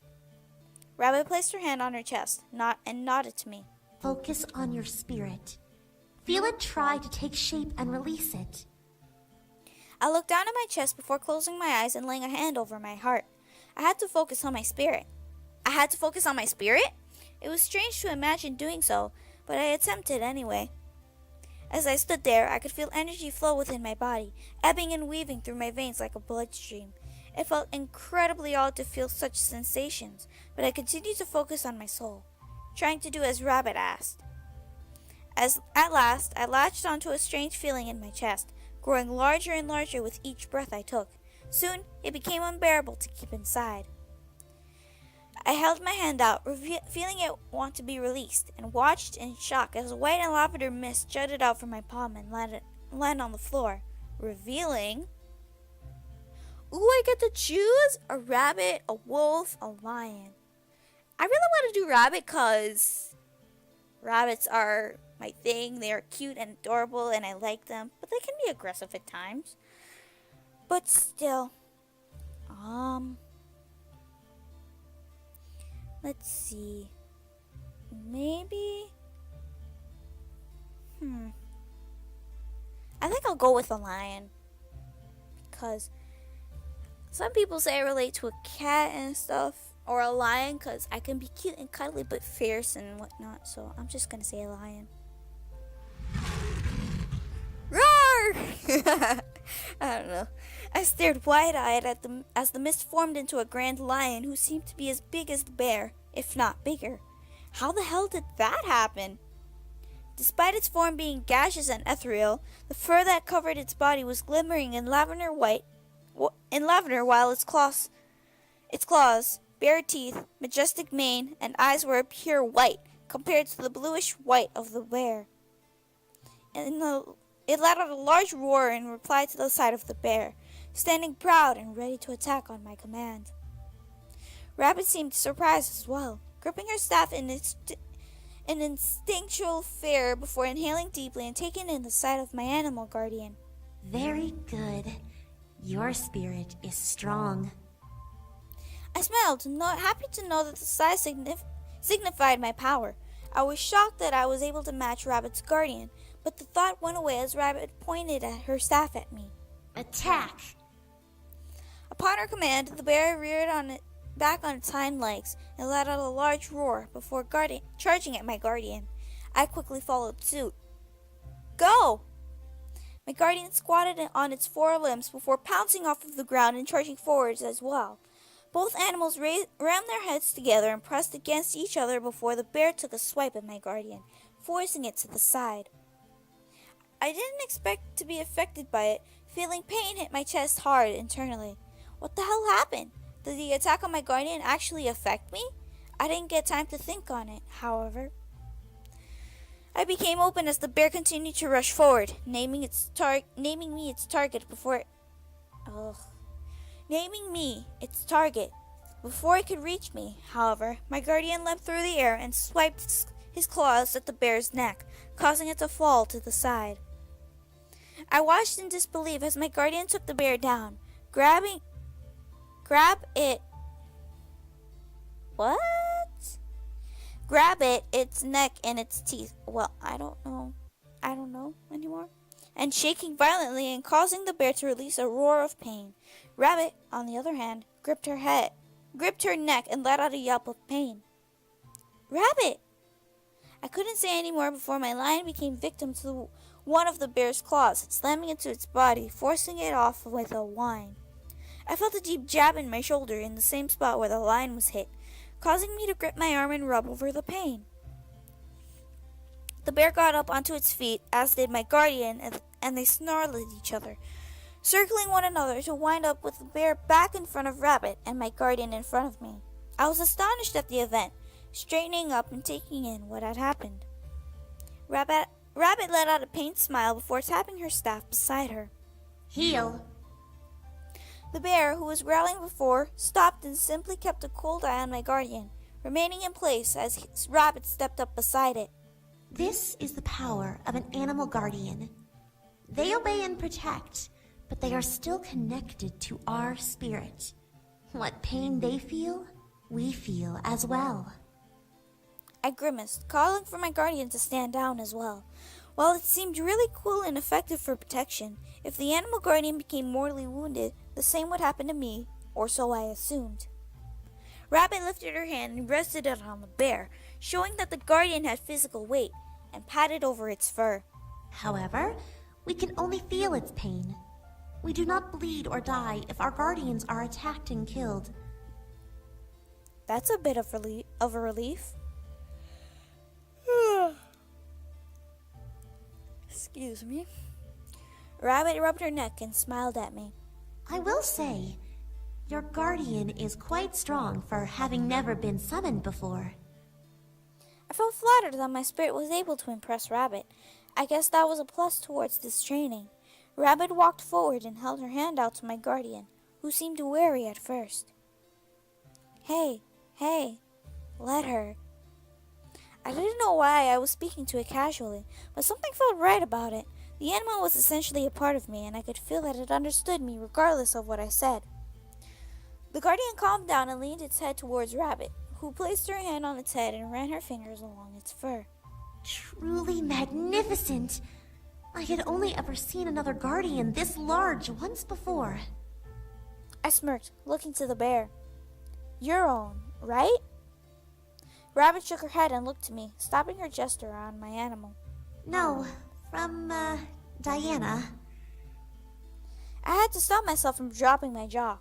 Rabbit placed her hand on her chest and nodded to me. Focus on your spirit. Feel it try to take shape and release it. I looked down at my chest before closing my eyes and laying a hand over my heart. I had to focus on my spirit. It was strange to imagine doing so, but I attempted anyway. As I stood there, I could feel energy flow within my body, ebbing and weaving through my veins like a bloodstream. It felt incredibly odd to feel such sensations, but I continued to focus on my soul, trying to do as Rabbit asked. At last, I latched onto a strange feeling in my chest, growing larger and larger with each breath I took. Soon, it became unbearable to keep inside. I held my hand out, feeling it want to be released, and watched in shock as a white and lavender mist jutted out from my palm and landed on the floor, revealing... Ooh, I get to choose a rabbit, a wolf, a lion. I really want to do rabbit because rabbits are my thing. They are cute and adorable and I like them, but they can be aggressive at times. But still, let's see. Maybe, I think I'll go with a lion because some people say I relate to a cat and stuff, or a lion because I can be cute and cuddly but fierce and whatnot, so I'm just gonna say a lion. Roar! I don't know. I stared wide-eyed at as the mist formed into a grand lion who seemed to be as big as the bear, if not bigger. How the hell did that happen? Despite its form being gaseous and ethereal, the fur that covered its body was glimmering in lavender while its claws, bare teeth, majestic mane, and eyes were pure white compared to the bluish white of the bear. It let out a large roar in reply to the sight of the bear, standing proud and ready to attack on my command. Rabbit seemed surprised as well, gripping her staff in instinctual fear before inhaling deeply and taking in the sight of my animal guardian. Very good. Your spirit is strong. I smiled, happy to know that the size signified my power. I was shocked that I was able to match Rabbit's guardian, but the thought went away as Rabbit pointed at her staff at me. Attack! Upon her command, the bear reared back on its hind legs and let out a large roar before charging at my guardian. I quickly followed suit. Go! My guardian squatted on its four limbs before pouncing off of the ground and charging forwards as well. Both animals rammed their heads together and pressed against each other before the bear took a swipe at my guardian, forcing it to the side. I didn't expect to be affected by it, feeling pain hit my chest hard internally. What the hell happened? Did the attack on my guardian actually affect me? I didn't get time to think on it, however. I became open as the bear continued to rush forward, naming me its target before it could reach me. However, my guardian leapt through the air and swiped his claws at the bear's neck, causing it to fall to the side. I watched in disbelief as my guardian took the bear down, grab it, its neck and its teeth. Well, I don't know anymore. And shaking violently and causing the bear to release a roar of pain. Rabbit, on the other hand, gripped her neck and let out a yelp of pain. Rabbit! I couldn't say any more before my lion became victim to one of the bear's claws, slamming into its body, forcing it off with a whine. I felt a deep jab in my shoulder in the same spot where the line was hit, causing me to grip my arm and rub over the pain. The bear got up onto its feet, as did my guardian, and they snarled at each other, circling one another to wind up with the bear back in front of Rabbit and my guardian in front of me. I was astonished at the event, straightening up and taking in what had happened. Rabbit let out a pained smile before tapping her staff beside her. Heel. The bear, who was growling before, stopped and simply kept a cold eye on my guardian, remaining in place as Rabbit stepped up beside it. This is the power of an animal guardian. They obey and protect, but they are still connected to our spirit. What pain they feel, we feel as well. I grimaced, calling for my guardian to stand down as well. While it seemed really cool and effective for protection, if the animal guardian became mortally wounded, the same would happen to me, or so I assumed. Rabbit lifted her hand and rested it on the bear, showing that the guardian had physical weight, and patted over its fur. However, we can only feel its pain. We do not bleed or die if our guardians are attacked and killed. That's a bit of a relief. Excuse me. Rabbit rubbed her neck and smiled at me. I will say, your guardian is quite strong for having never been summoned before. I felt flattered that my spirit was able to impress Rabbit. I guess that was a plus towards this training. Rabbit walked forward and held her hand out to my guardian, who seemed wary at first. Hey, let her. I didn't know why I was speaking to it casually, but something felt right about it. The animal was essentially a part of me, and I could feel that it understood me regardless of what I said. The guardian calmed down and leaned its head towards Rabbit, who placed her hand on its head and ran her fingers along its fur. Truly magnificent! I had only ever seen another guardian this large once before. I smirked, looking to the bear. Your own, right? Rabbit shook her head and looked to me, stopping her gesture on my animal. No, from, Diana. I had to stop myself from dropping my jaw.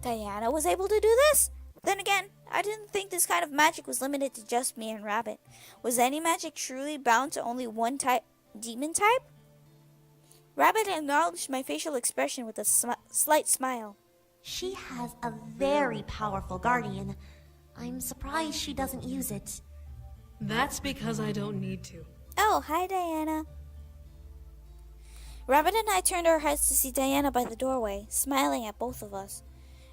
Diana was able to do this? Then again, I didn't think this kind of magic was limited to just me and Rabbit. Was any magic truly bound to only one demon type? Rabbit acknowledged my facial expression with a slight smile. She has a very powerful guardian. I'm surprised she doesn't use it. That's because I don't need to. Oh, hi, Diana. Rabbit and I turned our heads to see Diana by the doorway, smiling at both of us.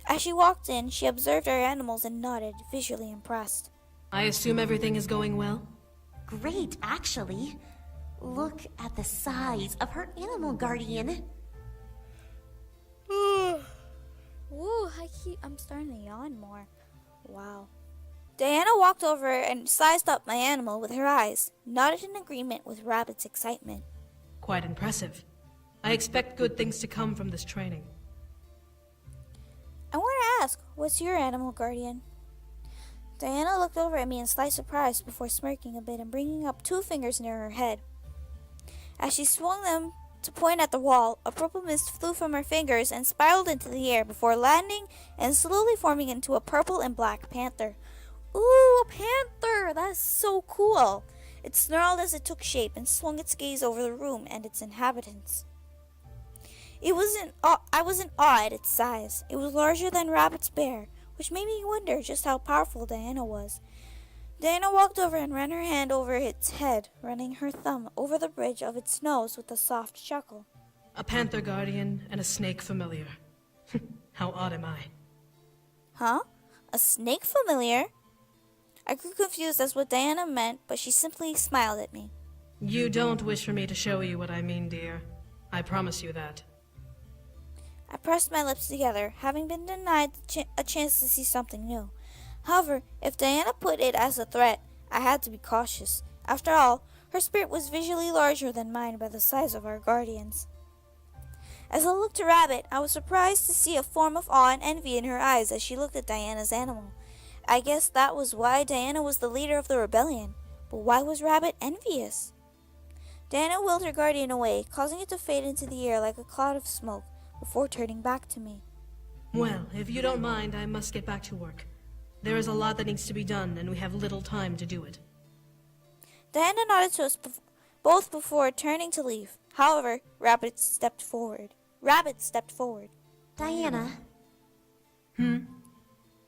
As she walked in, she observed our animals and nodded, visually impressed. I assume everything is going well? Great, actually. Look at the size of her animal guardian. Ooh, I'm starting to yawn more. Wow. Diana walked over and sized up my animal with her eyes, nodded in agreement with Rabbit's excitement. Quite impressive. I expect good things to come from this training. I want to ask, what's your animal guardian? Diana looked over at me in slight surprise before smirking a bit and bringing up 2 fingers near her head. As she swung them to point at the wall, a purple mist flew from her fingers and spiraled into the air before landing and slowly forming into a purple and black panther. Ooh, a panther! That's so cool! It snarled as it took shape and swung its gaze over the room and its inhabitants. I was in awe at its size. It was larger than Rabbit's bear, which made me wonder just how powerful Diana was. Diana walked over and ran her hand over its head, running her thumb over the bridge of its nose with a soft chuckle. A panther guardian and a snake familiar. How odd am I? Huh? A snake familiar? I grew confused as what Diana meant, but she simply smiled at me. You don't wish for me to show you what I mean, dear. I promise you that. I pressed my lips together, having been denied a chance to see something new. However, if Diana put it as a threat, I had to be cautious. After all, her spirit was visually larger than mine by the size of our guardians. As I looked at Rabbit, I was surprised to see a form of awe and envy in her eyes as she looked at Diana's animal. I guess that was why Diana was the leader of the rebellion. But why was Rabbit envious? Diana willed her guardian away, causing it to fade into the air like a cloud of smoke, before turning back to me. Well, if you don't mind, I must get back to work. There is a lot that needs to be done, and we have little time to do it. Diana nodded to us both before turning to leave. However, Rabbit stepped forward. Diana, Hmm?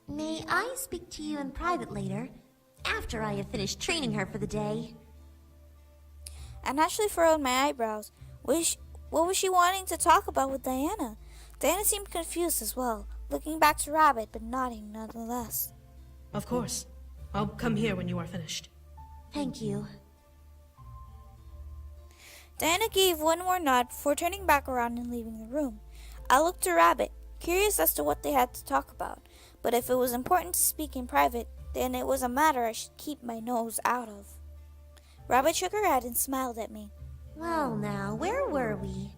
may I speak to you in private later, after I have finished training her for the day? I naturally furrowed my eyebrows. What was she wanting to talk about with Diana? Diana seemed confused as well, looking back to Rabbit, but nodding nonetheless. Of course. I'll come here when you are finished. Thank you. Diana gave one more nod before turning back around and leaving the room. I looked to Rabbit, curious as to what they had to talk about, but if it was important to speak in private, then it was a matter I should keep my nose out of. Rabbit shook her head and smiled at me. Well now, where were we?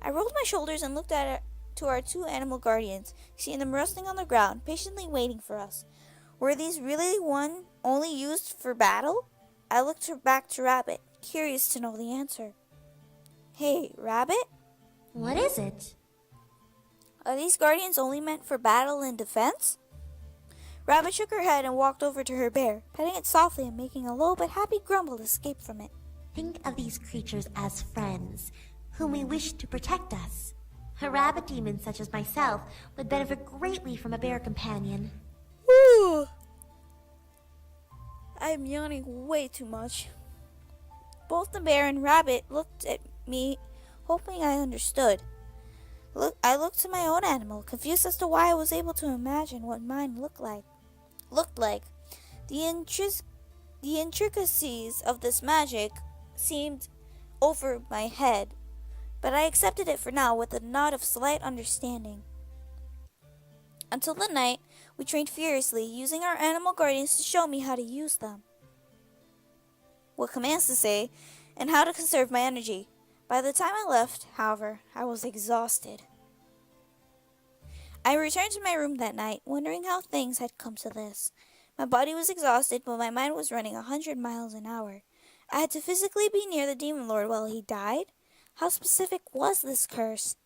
I rolled my shoulders and looked to our two animal guardians, seeing them resting on the ground, patiently waiting for us. Were these really only used for battle? I looked back to Rabbit, curious to know the answer. Hey, Rabbit? What is it? Are these guardians only meant for battle and defense? Rabbit shook her head and walked over to her bear, petting it softly and making a low but happy grumble escape from it. Think of these creatures as friends, whom we wish to protect us. A rabbit demon such as myself would benefit greatly from a bear companion. Whew! I'm yawning way too much. Both the bear and Rabbit looked at me, hoping I understood. I looked to my own animal, confused as to why I was able to imagine what mine looked like. The intricacies of this magic seemed over my head, but I accepted it for now with a nod of slight understanding. Until the night, we trained furiously, using our animal guardians to show me how to use them, what commands to say, and how to conserve my energy. By the time I left, however, I was exhausted. I returned to my room that night, wondering how things had come to this. My body was exhausted, but my mind was running 100 miles an hour. I had to physically be near the Demon Lord while he died? How specific was this curse?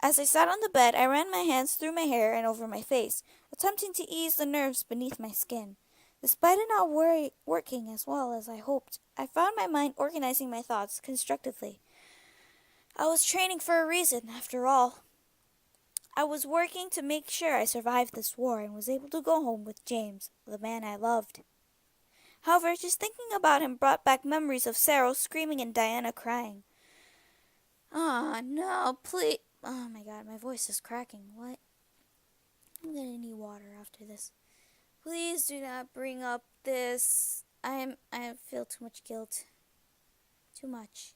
As I sat on the bed, I ran my hands through my hair and over my face, attempting to ease the nerves beneath my skin. Despite it not working as well as I hoped, I found my mind organizing my thoughts constructively. I was training for a reason, after all. I was working to make sure I survived this war and was able to go home with James, the man I loved. However, just thinking about him brought back memories of Sarah screaming and Diana crying. Ah, no, please. Oh my god, my voice is cracking. What? I'm gonna need water after this. Please do not bring up this. I feel too much guilt. Too much.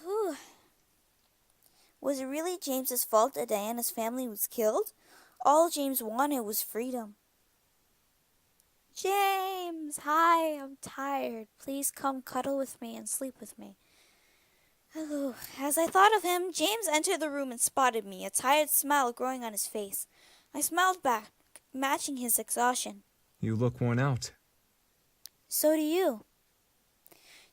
Whew. Was it really James's fault that Diana's family was killed? All James wanted was freedom. James! Hi, I'm tired. Please come cuddle with me and sleep with me. Oh, as I thought of him, James entered the room and spotted me, a tired smile growing on his face. I smiled back, matching his exhaustion. You look worn out. So do you.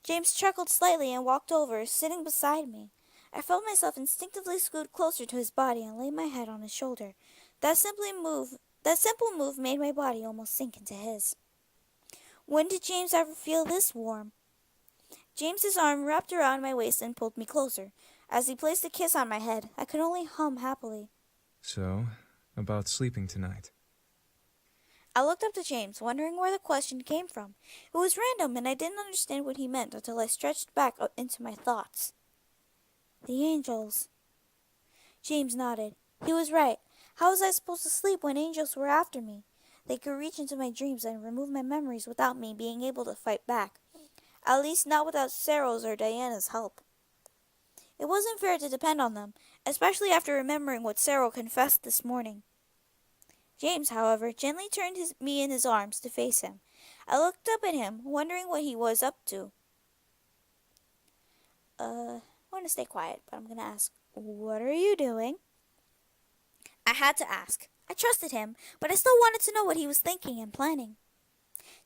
James chuckled slightly and walked over, sitting beside me. I felt myself instinctively scoot closer to his body and lay my head on his shoulder. That simple move made my body almost sink into his. When did James ever feel this warm? James's arm wrapped around my waist and pulled me closer. As he placed a kiss on my head, I could only hum happily. So, about sleeping tonight. I looked up to James, wondering where the question came from. It was random, and I didn't understand what he meant until I stretched back into my thoughts. The angels. James nodded. He was right. How was I supposed to sleep when angels were after me? They could reach into my dreams and remove my memories without me being able to fight back. At least not without Sarah's or Diana's help. It wasn't fair to depend on them, especially after remembering what Sarah confessed this morning. James, however, gently turned me in his arms to face him. I looked up at him, wondering what he was up to. I want to stay quiet, but I'm going to ask, what are you doing? I had to ask. I trusted him, but I still wanted to know what he was thinking and planning.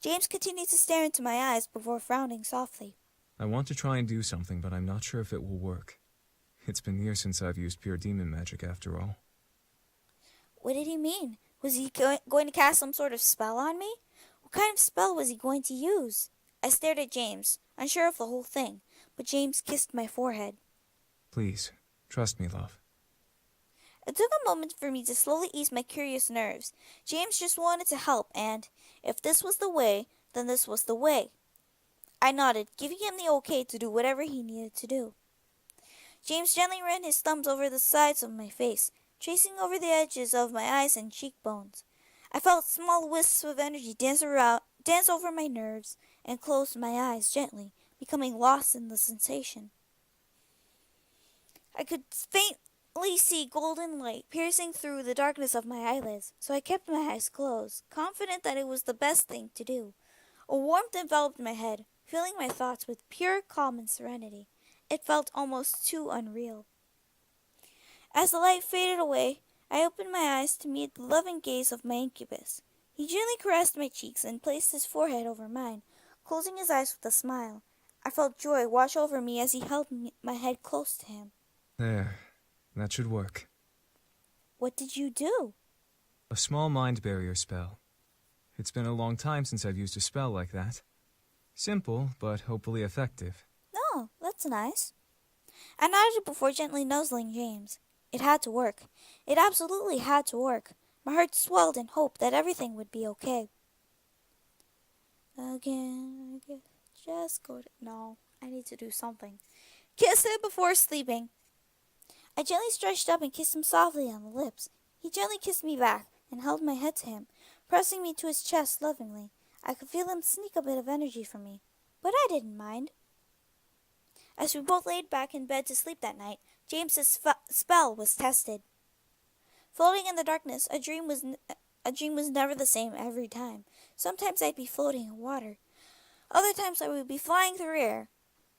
James continued to stare into my eyes before frowning softly. I want to try and do something, but I'm not sure if it will work. It's been years since I've used pure demon magic, after all. What did he mean? Was he going to cast some sort of spell on me? What kind of spell was he going to use? I stared at James, unsure of the whole thing, but James kissed my forehead. Please, trust me, love. It took a moment for me to slowly ease my curious nerves. James just wanted to help, and if this was the way, then this was the way. I nodded, giving him the okay to do whatever he needed to do. James gently ran his thumbs over the sides of my face, tracing over the edges of my eyes and cheekbones. I felt small wisps of energy dance over my nerves, and closed my eyes gently, becoming lost in the sensation. I could faintly see golden light piercing through the darkness of my eyelids, so I kept my eyes closed, confident that it was the best thing to do. A warmth enveloped my head, filling my thoughts with pure calm and serenity. It felt almost too unreal. As the light faded away, I opened my eyes to meet the loving gaze of my incubus. He gently caressed my cheeks and placed his forehead over mine, closing his eyes with a smile. I felt joy wash over me as he held my head close to him. There. That should work. What did you do? A small mind barrier spell. It's been a long time since I've used a spell like that. Simple, but hopefully effective. Oh, that's nice. I nodded before gently nuzzling James. It had to work. It absolutely had to work. My heart swelled in hope that everything would be okay. Again, I guess just go to... No, I need to do something. Kiss him before sleeping. I gently stretched up and kissed him softly on the lips. He gently kissed me back and held my head to him, pressing me to his chest lovingly. I could feel him sneak a bit of energy from me, but I didn't mind. As we both laid back in bed to sleep that night, James's spell was tested. Floating in the darkness, a dream was never the same every time. Sometimes I'd be floating in water. Other times I would be flying through air.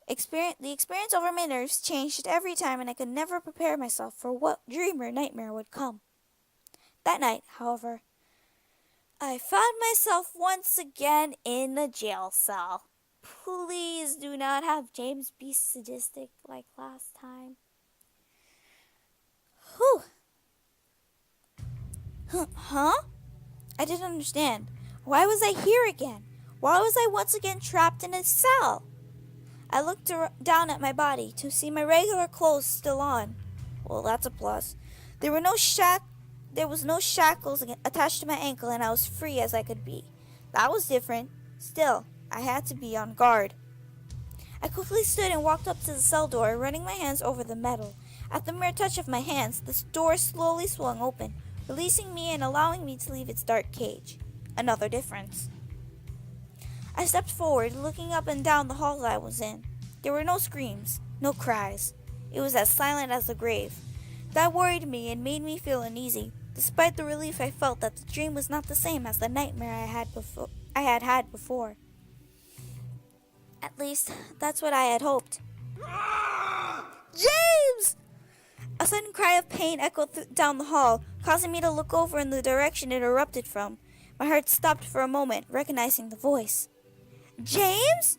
The experience over my nerves changed every time, and I could never prepare myself for what dream or nightmare would come. That night, however, I found myself once again in a jail cell. Please do not have James be sadistic like last time. Whew. Huh? I didn't understand. Why was I here again? Why was I once again trapped in a cell? I looked down at my body to see my regular clothes still on. Well, that's a plus. There was no shackles attached to my ankle, and I was free as I could be. That was different. Still, I had to be on guard. I quickly stood and walked up to the cell door, running my hands over the metal. At the mere touch of my hands, the door slowly swung open, releasing me and allowing me to leave its dark cage. Another difference. I stepped forward, looking up and down the hall I was in. There were no screams, no cries. It was as silent as the grave. That worried me and made me feel uneasy, despite the relief I felt that the dream was not the same as the nightmare I had had before. At least, that's what I had hoped. James! A sudden cry of pain echoed down the hall, causing me to look over in the direction it erupted from. My heart stopped for a moment, recognizing the voice. James?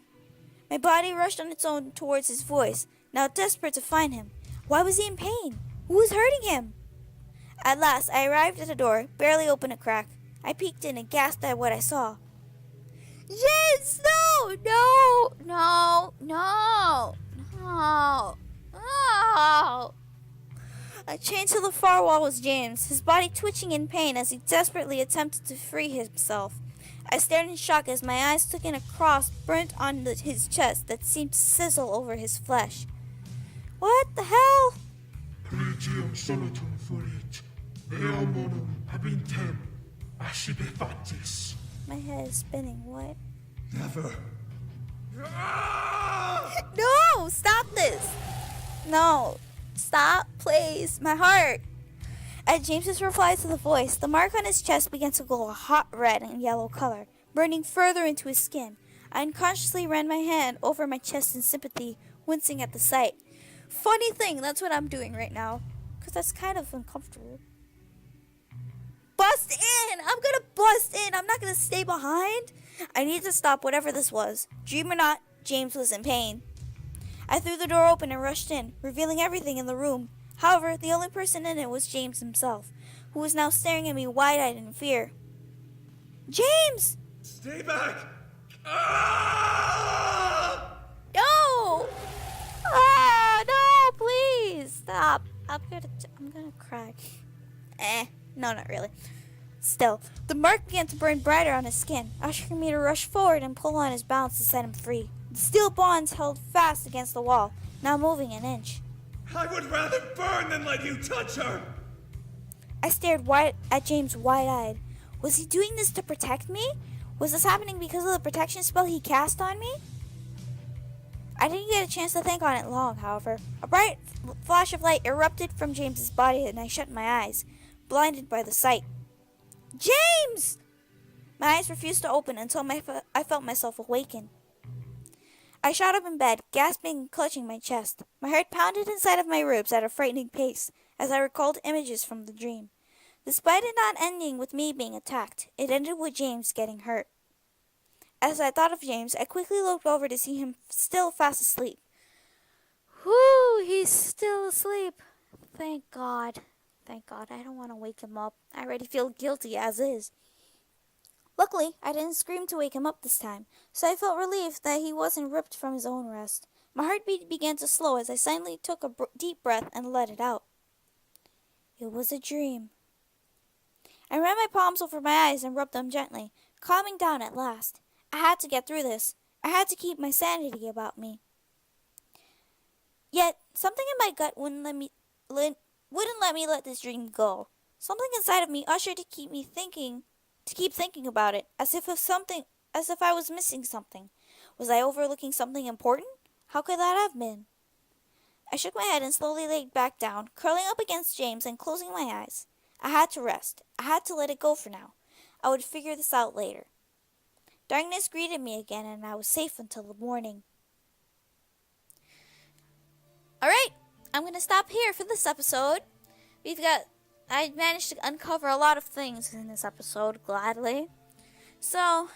My body rushed on its own towards his voice, now desperate to find him. Why was he in pain? Who was hurting him? At last, I arrived at the door, barely open a crack. I peeked in and gasped at what I saw. James, no! No! No! No! No! No! Chained to the far wall was James, his body twitching in pain as he desperately attempted to free himself. I stared in shock as my eyes took in a cross burnt on his chest that seemed to sizzle over his flesh. What the hell? My head is spinning. What? Never. No! Stop this! No. Stop, please. My heart. At James's reply to the voice, the mark on his chest began to glow a hot red and yellow color, burning further into his skin. I unconsciously ran my hand over my chest in sympathy, wincing at the sight. Funny thing, that's what I'm doing right now, because that's kind of uncomfortable. Bust in! I'm gonna bust in! I'm not gonna stay behind! I need to stop whatever this was. Dream or not, James was in pain. I threw the door open and rushed in, revealing everything in the room. However, the only person in it was James himself, who was now staring at me wide-eyed in fear. James! Stay back! Ah! No! Ah, no, please stop. I'm gonna cry. No, not really. Still, the mark began to burn brighter on his skin, ushering me to rush forward and pull on his bonds to set him free. The steel bonds held fast against the wall, not moving an inch. I would rather burn than let you touch her! I stared at James wide-eyed. Was he doing this to protect me? Was this happening because of the protection spell he cast on me? I didn't get a chance to think on it long, however. A bright flash of light erupted from James's body and I shut my eyes, blinded by the sight. James! My eyes refused to open until I felt myself awaken. I shot up in bed, gasping and clutching my chest. My heart pounded inside of my ribs at a frightening pace as I recalled images from the dream. Despite it not ending with me being attacked, it ended with James getting hurt. As I thought of James, I quickly looked over to see him still fast asleep. Whew, he's still asleep. Thank God. Thank God, I don't want to wake him up. I already feel guilty as is. Luckily, I didn't scream to wake him up this time, so I felt relieved that he wasn't ripped from his own rest. My heartbeat began to slow as I silently took a deep breath and let it out. It was a dream. I ran my palms over my eyes and rubbed them gently, calming down at last. I had to get through this. I had to keep my sanity about me. Yet, something in my gut wouldn't let me let this dream go. Something inside of me ushered to keep thinking about it, as if I was missing something. Was I overlooking something important? How could that have been? I shook my head and slowly laid back down, curling up against James and closing my eyes. I had to rest. I had to let it go for now. I would figure this out later. Darkness greeted me again, and I was safe until the morning. Alright, I'm going to stop here for this episode. I managed to uncover a lot of things in this episode, gladly. So,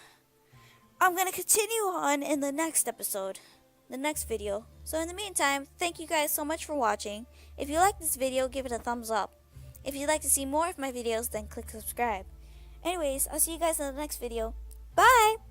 I'm going to continue on in the next episode, the next video. So in the meantime, thank you guys so much for watching. If you like this video, give it a thumbs up. If you'd like to see more of my videos, then click subscribe. Anyways, I'll see you guys in the next video. Bye!